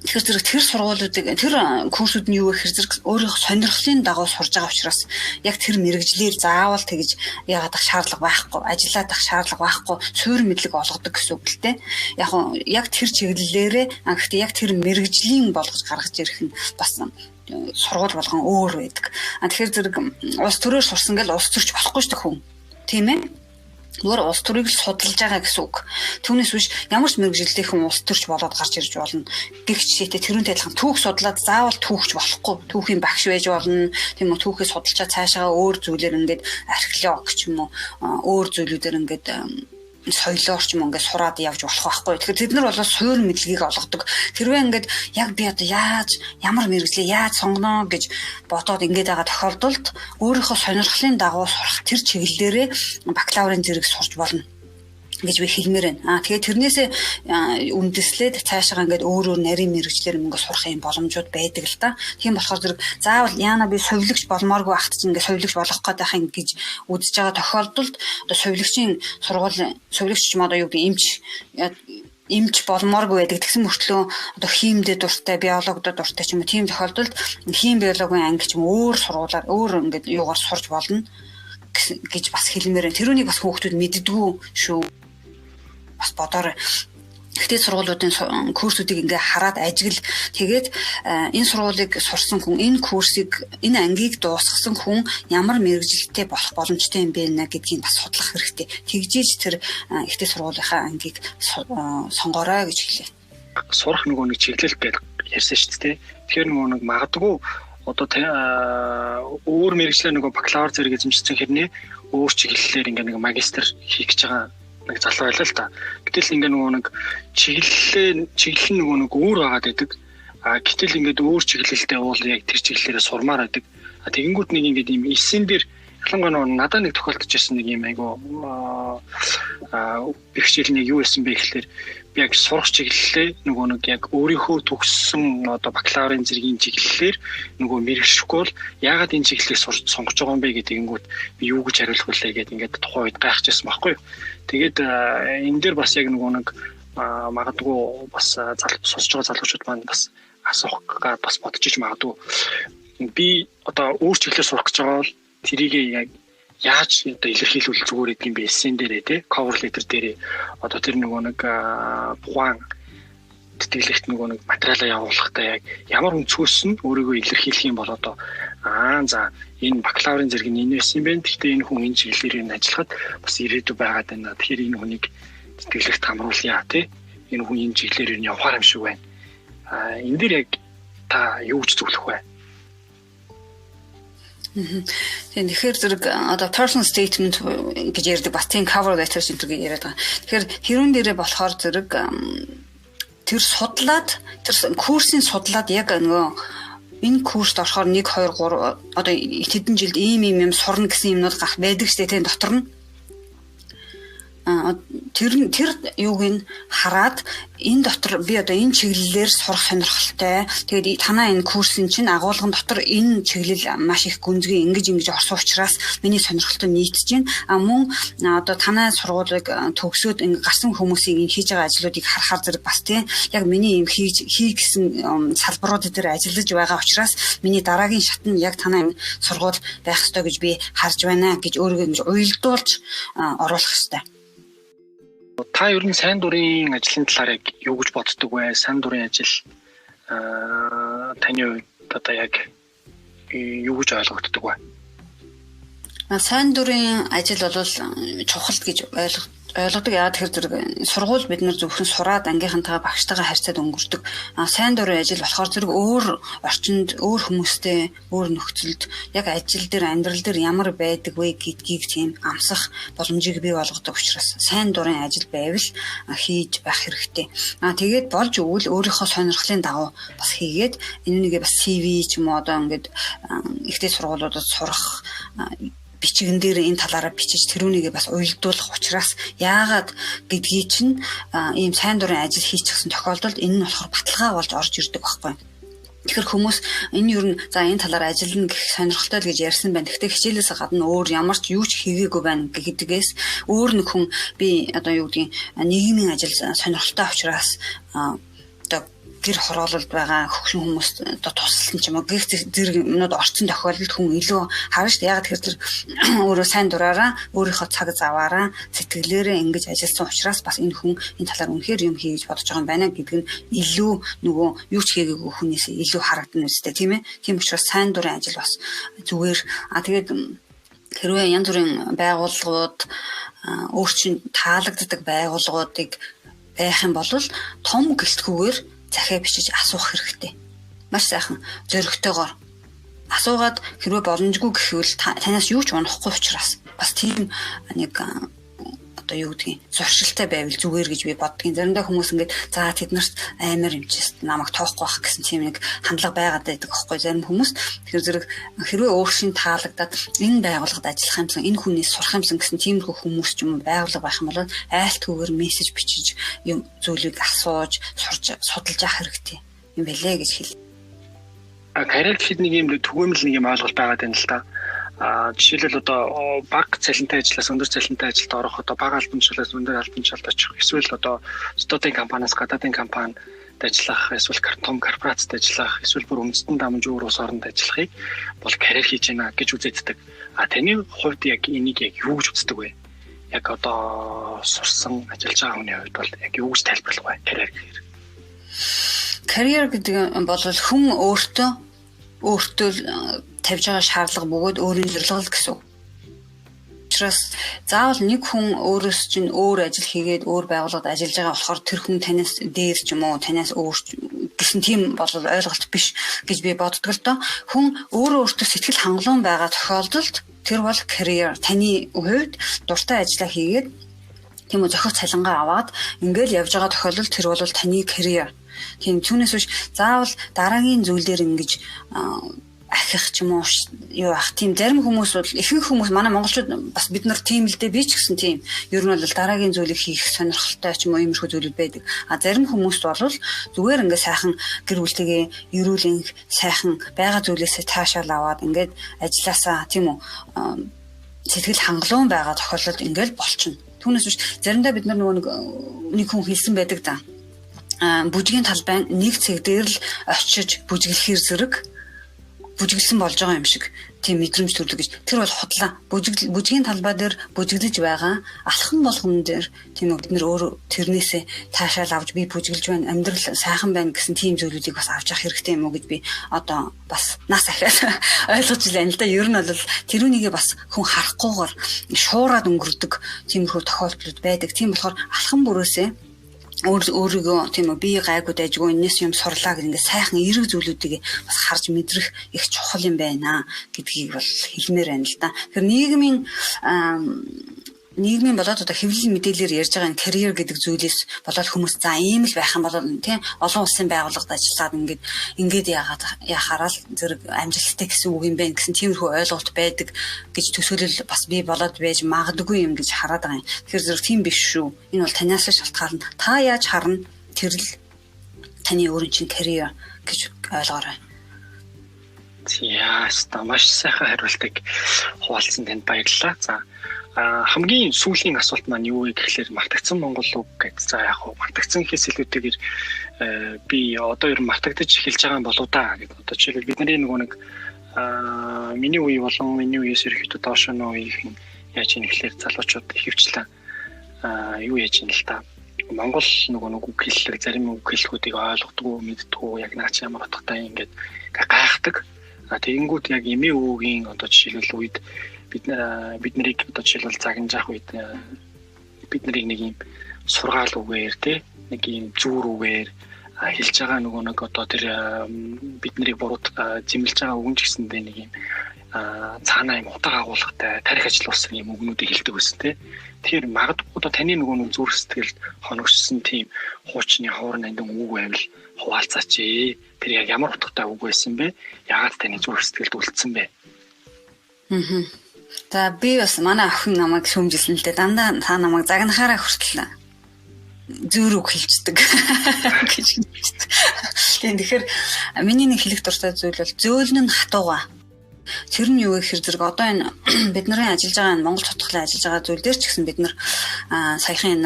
Тэгэхээр зэрэг тэр сургуулиудыг тэр курсууд нь юу гэхээр зэрэг өөрийнхөө сонирхлын дагуу сурж байгаа учраас яг тэр мэрэгжлэр заавал тэгж яагаад шаардлага байхгүй, ажиллаад ах шаардлага байхгүй, суурь мэдлэг олгодог гэсэн үг л дээ. Яг тэр чиглэлээрээ гэхдээ яг тэр мэрэгжлийн болгож гаргаж ирэх нь бас сургууль болгон өөр байдаг. Тэгэхээр зэрэг улс төрөөр сурсан гэл улс төрч болохгүй шүү дээ хүн. Тийм ээ? Зүгээр улс төрийг л судалж байгаа гэсэн үг. Түүнээс биш ямар ч мэрэгжилтийн улс төрч болоод гарч ирж болно. Гэгчтэй тэрүүнтэй адилхан түүх судлаад заавал түүхч болохгүй. Түүхийн багш байж болно. Тийм үү түүхээ судалчаа цаашаа өөр зүйлээр ингээд археолог ч юм уу өөр зүйлүүдээр ингээд соёлоор ч юм ингээд сураад явж болох байхгүй. Тэгэхээр тэд нар бол суурь мэдлэгийг олгодог. Тэрвээ ингээд яг би одоо ямар мэрэгжлээ яаж сонгоно гэж бодоод ингээд байгаа тохиолдолд өөрийнхөө сонирхлын дагуу сурах тэр чиглэлээрээ бакалаврын зэрэг сурч болно гэж би хэлмээр байна. Тэгээд тэрнээсээ үндэслээд цаашаа ингээд өөр нарийн мэрэгчлэр ингээд сурах юм боломжууд байдаг л да. Тийм болохоор зэрэг заавал яана би совилогч болмооргүй ахт чинь ингээд совилогч болох гээд байх юм гэж үзэж байгаа тохиолдолд одоо совилогчийн сургуулийн совилогч ч юм одоо юу гэдэг эмч болмооргүй байдаг. Тэгсэн мөртлөө одоо химдээ дуртай, биологид дуртай ч юм уу тийм тохиолдолд хим биологийн анги ч юм өөр сургуулаар өөр ингээд юугаар сурч болно гэж бас хэлмээр байна. Тэрүүнийг бас хүүхдүүд мэддэггүй шүү. Бас бодоорой. Ихтэй сургуулиудын курсүүдийг ингээ хараад ажигл тэгээд энэ сургуулийг сурсан хүн энэ курсыг энэ ангийг дуусгасан хүн ямар мэрэгжилтэй болох боломжтой юм бэ гэдгийг бас судлах хэрэгтэй. Тэгжиж тэр ихтэй сургуулийнхаа ангийг сонгоорой гэж хэлээ. Сурах нөгөө нэг чиглэл гэж ярьсан шүү дээ. Тэгэхээр нөгөө нэг магадгүй одоо өөр мэрэгчлэр нөгөө бакалавр зэрэг эзэмшсэн хэрнээ өөр чиглэлээр ингээ нэг магистр хийх гэж байгаа нэг залуу байлаа л та. Гэтэл ингээ нөгөө нэг чиглэл нөгөө нэг өөр байгаад байдаг. Гэтэл ингээд өөр чиглэлтэй уул яг тэр чиглэлээрээ сурмаар байдаг. Тэгэнгүүт нэг ингээд ийм эссэн дээр ялангуяа надад нэг тохиолдож ирсэн нэг юм айгу бэрхшээл нэг юу байсан бэ гэхэлэр би яг сурах чиглэлээ нөгөө нэг яг өөрийнхөө төгссөн одоо бакалаврын зэргийн чиглэлээр нөгөө мэрэгшихгүй бол яагаад энэ чиглэлийг сонгож байгаа юм бэ гэдэгнгүүт би юу гэж хариулах вүлээ гэдэг ингээд тухайн үед гайхажсэн байхгүй. Тэгээд энэ дээр бас яг нөгөө нэг магадгүй бас сонсож байгаа залуучууд маань бас асуух гэж бас бодож иж магадгүй би одоо өөр чиглэлээр сурах гэж байгаа бол тэрийг яг яаж одоо илэрхийлүүл зүгээр гэдэг юм бэ эссен дээрээ тий cover letter дээрээ одоо тэр нөгөө нэг тухайн тэтгэлэгт нөгөө нэг материалаа явуулахдаа яг ямар өнцгөөс нь өөрийгөө илэрхийлэх юм бол одоо за энэ бакалаврын зэрэг нь энэ байсан юм байна. Гэхдээ энэ хүн энэ чиглэлээр нь ажиллахад бас ирээдүй байгаад байна. Тэгэхээр энэ хүнийг тэтгэлэгт хамруулъя тий энэ хүн энэ чиглэлээр нь явахаар юм шиг байна. Энэ дээр яг та юу гэж зөвлөх вэ? Тэгэхээр зэрэг одоо personal statement гэж ярьдаг бас тийм cover letter шиг яриад байгаа. Тэгэхээр хэрүүн дээрээ болохоор зэрэг тэр судлаад тэр курсын судлаад яг нөгөө энэ курст орохоор 1 2 3 одоо хэдэн жилд ийм сурна гэсэн юмнууд гарах байдаг штэ тийм дотор нь тэр юуг нь хараад энэ дотор би одоо энэ чиглэлээр сурах сонирхолтой. Тэгээд танаа энэ курсын чинь агуулгын дотор энэ чиглэл маш их гүнзгий ингэж орсон учраас миний сонирхолтой нийцж байна. Мөн одоо танаа сургуулийг төгсөөд гарсан хүмүүсийн хийж байгаа ажлуудыг харахаар зэрэг бас тийм яг миний юм хий гэсэн салбарууд дээр ажиллаж байгаа учраас миний дараагийн шат нь яг танаа энэ сургууль байх ёстой гэж би харж байна гэж өөрийгөө ингэж уялдуулж оруулах ёстой. Та ер нь сайн дурын ажлын талаар яг юу гэж боддог вэ? Сайн дурын ажил таны хувьд одоо яг юу гэж ойлгогддог вэ? Сайн дурын ажил бол чухал гэж ойлгодог. Яагаад тэгэхээр зэрэг сургууль бид нар зөвхөн сураад ангийнхантайгаа багштайгаа харьцаад өнгөрдөг. Сайн дурын ажил болохоор зэрэг өөр орчинд, өөр хүмүүстэй, өөр нөхцөлд яг ажил дээр, амьдрал дээр ямар байдаг вэ гэдгийг тийм амсах боломжийг бий болгодог учраас сайн дурын ажил байвал хийж байх хэрэгтэй. Тэгээд болж өгвөл өөрийнхөө сонирхлын дагуу бас хийгээд энэнийг бас CV ч юм уу одоо ингээд ихтэй сургуулиудад сурах бичгэн дээр энэ талаараа бичиж тэрүүнийгээ бас уялдуулах учраас яагаад гэдгийг чинь ийм сайн дурын ажил хийчихсэн тохиолдолд энэ нь болохоор баталгаа болж орж ирдэг байхгүй. Тэгэхээр хүмүүс энэ юу н за энэ талаар ажиллана гэх сонирхолтой л гэж ярьсан байна. Гэхдээ хичээлээс гадна өөр ямар ч юу ч хийгээгүй байна гэдгээс өөр нэг хүн би одоо юу гэдгийг нийгмийн ажил сонирхолтой учраас одоо гэр хороололд байгаа хөгшин хүмүүст одоо тусалсан ч юм уу гэх зэрэг юмнууд орцсон тохиолдолд хүн илүү харна шүү дээ. Яг тэгэхээр өөрөө сайн дураараа өөрийнхөө цаг заваараа сэтгэлээрээ ингэж ажилласан учраас бас энэ хүн энэ талаар үнэхээр юм хийж бодож байгаа юм байна гэдэг нь илүү нөгөө юу ч хийгээгүй хүнээс илүү харагдана үстэй тийм ээ. Тийм учраас сайн дурын ажил бас зүгээр тэгээд хэрвээ янз бүрийн байгууллагууд өөрчлөн таалагддаг байгууллагуудыг байх юм бол том гэлтгүүгээр захиа бичиж асуух хэрэгтэй. Маш сайхан зоригтойгоор асуугаад хэрвээ боломжгүй гэхвэл танаас юу ч унахгүй учраас бас тийм нэг одоо юу гэдгийг зуршилтай байвал зүгээр гэж би боддгийн. Заримдаа хүмүүс ингээд за тэд нарт амар юм чист намайг тоохгүй байх гэсэн тийм нэг хандлага байгаад байдаг аахгүй. Зарим хүмүүс тэр зэрэг хэрвээ өөрсдийн таалагдаад энэ байгууллагад ажиллах юмсан, энэ хүнээс сурах юмсан гэсэн тиймэрхүү хүмүүс ч юм уу байгууллага байх юм бол айлтгүйгээр мессеж бичиж юм зүйлийг асууж сурж судалж авах хэрэгтэй юм байлээ гэж хэл. Карьер гэхэд нэг юм түгээмэл нэг юм ойлголт байгаад байна л да. Жишээлбэл одоо бага цалинтай ажлаас өндөр цалинтай ажилд орох, одоо бага албанчлалаас өндөр албанчлалд очих, эсвэл одоо студийн компаниас гадаадын компанид ажиллах, эсвэл том корпорацид ажиллах, эсвэл бүр үндэстэн дамж өөр улс оронд ажиллахыг бол карьер хийж байна гэж үзэгддэг. Таны хувьд яг энийг яг юу гэж үздэг вэ? Яг одоо сурсан ажиллаж байгаа хүний хувьд бол яг юу гэж тайлбарлах вэ карьер гэхээр? Карьер гэдэг нь бол хүн өөртөө тавьж байгаа шаардлага бөгөөд өөрийн зорилго гэсэн. Учираас заавал нэг хүн өөрөөс чинь өөр ажил хийгээд өөр байгууллагад ажиллаж байгаа болохоор тэр хүн танаас дээр ч юм уу танаас өөр гэсэн тийм бол ойлголт биш гэж би боддог л доо. Хүн өөртөө сэтгэл хангалуун байгаа тохиолдолд тэр бол карьер. Таны хувьд дуртай ажиллаа хийгээд тийм үү зохих цалингаа аваад ингээл явж байгаа тохиолдолд тэр бол таны карьер. Тийм түүнээс биш заавал дараагийн зүйлээр ингэж ахих ч юм уу юу ах тийм зарим хүмүүс бол ихэнх хүмүүс манай монголчууд бас бид нар тийм л дээ би ч гэсэн тийм ер нь бол дараагийн зүйлийг хийх сонирхолтой ч юм уу иймэрхүү зүйлүүд байдаг. Зарим хүмүүст бол зүгээр ингээд сайхан гэр бүлтэйгээ эрүүлэн сайхан байгаа зүйлээсээ таашаал аваад ингээд ажилласаа тийм үү сэтгэл хангалуун байгаа тохиолдолд ингээд болчихно. Түүнээс биш заримдаа бид нар нөгөө нэг хүн хэлсэн байдаг да. Бүжгийн талбай нэг цэг дээр л очиж бүжиглэхээр зэрэг бүжиглсэн болж байгаа юм шиг тийм мэдрэмж төрдөг гэж. Тэр бол худлаа. Бүжгийн талбай дээр бүжиглэж байгаа алхам болгон дээр тийм үү бид нөр өөр тэрнээсээ таашаал авч би бүжиглж байна, амьдрал сайхан байна гэсэн тийм зүйлүүдийг бас авч явах хэрэгтэй юм уу гэж би одоо бас нас ахиад ойлгож байна л да. Ер нь бол тэрүүнийгээ бас хүн харахгүйгээр шуураад өнгөрдөг тиймэрхүү тохиолдлууд байдаг. Тийм болохоор алхам бүрээсээ өөрийгөө тийм үү би гайгүй дайжгүй энэс юм сурлаа гэх ингээд сайхан эерэг зүйлүүдийг бас харж мэдрэх их чухал юм байна гэдгийг бол хэлмээр байна л да. Тэгэхээр нийгмийн болоод одоо хэвлэлийн мэдээлэлээр ярьж байгаа энэ карьер гэдэг зүйлээс болоод хүмүүс за ийм л байх юм бол тийм олон улсын байгууллагад ажиллаад ингээд яхаараа л зэрэг амжилттай гэсэн үг юм байна гэсэн тиймэрхүү ойлголт байдаг гэж төсөөлөл бас би болоод байж магадгүй юм гэж хараад байгаа юм. Тэгэхээр зэрэг тийм биш шүү. Энэ бол танаас шалтгаална. Та яаж харна тэр л таны өөрийн чинь карьер гэж ойлгоорой. Яас та маш сайхан хариултыг хуваалцсан танд баярлалаа. За хамгийн сүүлийн асуулт маань юу вэ гэхлээр мартагдсан монгол үг гэж. За яг хөө мартагдсан гэхээс илүүтэйгээр би одоо ер нь мартагдаж эхэлж байгаа юм болоо да гэдэг. Одоо жишээлбэл бидний нөгөө нэг миний үе болон миний үеэс ерөөхдөө доош нь үеийн яаж ийм гэхлээр залуучууд ихэвчлэн юу яаж ийм л та монгол нөгөө үг хэллэг зарим үг хэллгүүдийг ойлгодгүй мэддэггүй яг наач ямар утгатай ингээд гайхдаг. Тэгэнгүүт яг эмээ өвөгийн одоо жишээлбэл үед бид нарыг одоо жишээлбэл загнаж авах үед бид нарыг нэг юм сургаал үгээр нэг юм зүүр үгээр хэлж байгаа нөгөө нэг одоо тэр бид нарыг бурууд зэмлэж байгаа үгэн ч гэсэндээ нэг юм цаанаа юм утга агуулгатай тарих ажиллуулсан юм үгнүүдийг хэлдэг байсан тэгэхээр магадгүй одоо таны нөгөө нэг зүрх сэтгэлд хоногчсон тийм хуучны хоорон андан үг байвал хуваалцаач тэр яг ямар утгатай үг байсан бэ? Яагаад таны зүрх сэтгэлд үлдсэн бэ? За би бас манай охин намайг шүүмжилсэн л дээ. Дандаа та намайг загнахаараа хүртэл зүүр үг хэлцдэг гэж хэлдэг. Тэгэхээр миний нэг хэлэх дуртай зүйл бол зөөлн нь хатууга. Тэр нь юу гэхээр зэрэг одоо энэ бидний ажиллаж байгаа энэ Монгол хотхолын ажиллаж байгаа зүйл дээр ч гэсэн бид нар саяхан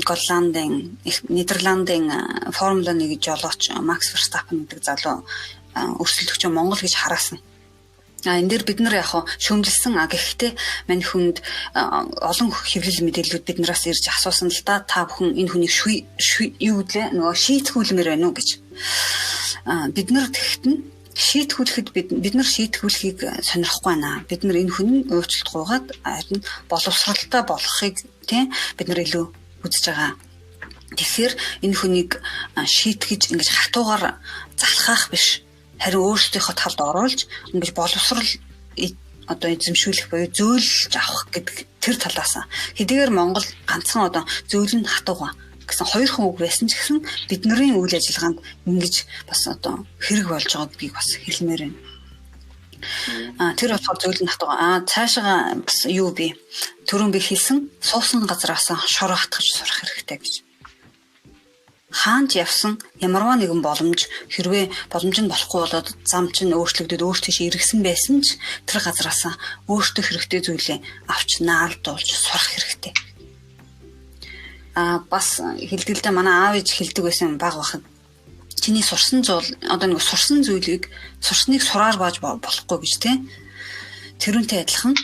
Голландын, Нидерландын Формула 1 жолооч Макс Верстаппен гэдэг залуу өрсөлдөгч Монгол гэж хараасан. Энэ дээр бид нар яг шүүмжилсэн гэхдээ мань хүнд олон хэвлэл мэдээллүүд биднээс ирж асуусан л да та бүхэн энэ хүнийг юу гэлээ нөгөө шийтгүүлмээр байна уу гэж бид нар тэгэхэд нь шийтгүүлэхэд бид нар шийтгүүлэхийг сонирхгүй байна. Бид нар энэ хүн өөрчлөлт гуугаад харин боловсралтай болохыг тийм бид нар илүү үзэж байгаа. Тэгэхээр энэ хүнийг шийтгэж ингэж хатуугаар залхаах биш. Харин өөрсдийнхөө талд оруулж ингэж боловсрал одоо эзэмшүүлэх буюу зөөлж авах гэдэг тэр талаас хэдийгээр Монгол ганцхан одоо зөөлн хатууга гэсэн хоёр хүн үг байсан ч гэсэн бидний үйл ажиллагаанд ингэж бас одоо хэрэг болж байгаа гэдгийг бас хэлмээр байна. Тэр болохоор зөөлн хатууга цаашаа бас юу би түрүүн би хэлсэн суусан газраас шор хатгаж сурах хэрэгтэй гэж. Хаанч явсан ямарваа нэгэн боломж хэрвээ боломж нь болохгүй болоод зам чинь өөрчлөгдөд өөртөө иргсэн байсан ч тэр газраас өөртөө хэрэгтэй зүйлээ авч наалдуулж сурах хэрэгтэй. Бас хэлдэгдэлтэй манай аав ээж хэлдэг байсан баг бахад чиний сурсан зүйл одоо нэг сурсан зүйлийг сурсныг сураар baаж болохгүй гэж тийм. Тэрүүнтэй адилхан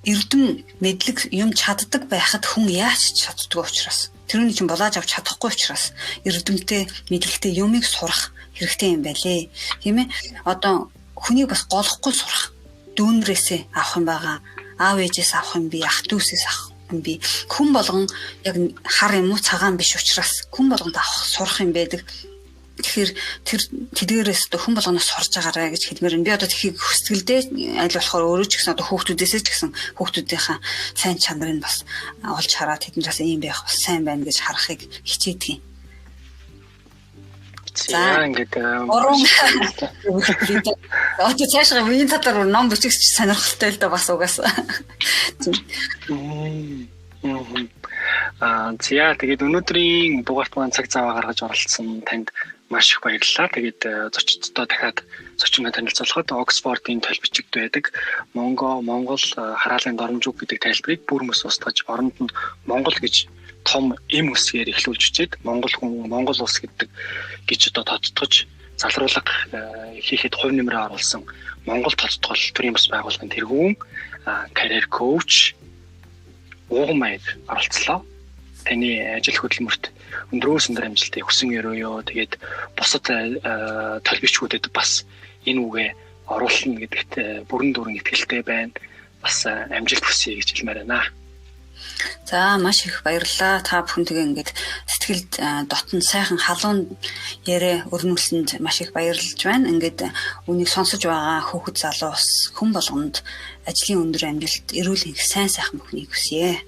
эрдэм мэдлэг юм чаддаг байхад хүн яаж чаддгүй учраас тэрүүний чинь болоож авч чадахгүй учраас эрдэмтэй мэдлэгтэй юмыг сурах хэрэгтэй юм байлээ. Тийм ээ. Одоо хүнийг бас голохгүй сурах. Дүүнрээсээ авах юм байгаа. Аав ээжээс авах юм би, ах дүүсээс авах юм би. Хүн болгон яг хар юм уу цагаан биш учраас хүн болгонд авах сурах юм байдаг. Тэгэхээр тэр тэдгээрээс одоо хүн болгоноос сурж байгаарай гэж хэлмээр байна. Би одоо тхийг хүсгэлдээ аль болохоор өөрөө ч гэсэн одоо хүүхдүүдээсээ ч гэсэн хүүхдүүдийнхаа сайн чанарыг бас олж хараад тэднээс ийм байх бас сайн байна гэж харахыг хичээдэг юм. За ингээд одоо цаашаа миний татвар ном бичигч сонирхолтой л да бас угаас. Тэгээд өнөөдрийн дугаарт маань цаг зав гаргаж оролцсон танд маш их баярлалаа. Тэгээд зочдтой дахиад зочноо танилцуулахад Оксфордын толбичигд байдаг Монгол хараалын доромжуг гэдэг тайлбарыг бүр мөс устгаж оронд нь Монгол гэж том эм үсгээр эхлүүлж үчээд Монгол улс гэдэг гэж одоо тодтогч залруулга хийхэд хувь нэмрээ оруулсан Монгол тодтгол төрийн бас байгууллагын тэргүүн карьер коуч Угмайд оролцлоо. Таны ажил хөдөлмөрт өндрөөс өндөр амжилтыг хүсэн өрөөё. Тэгээд бусад толбичгүүдэд бас энэ үгээ оруулна гэдэгт бүрэн дүүрэн итгэлтэй байна. Бас амжилт хүсье гэж хэлмээр байна. За маш их баярлалаа. Та бүхэн тэгээ ингээд сэтгэлд дотн сайхан халуун яриа өрнүүлсэнд маш их баярлж байна. Ингээд үнийг сонсож байгаа хүүхэд залуус хүн болгонд ажлын өндөр амжилт, эрүүл их сайн сайхан бүхнийг хүсье.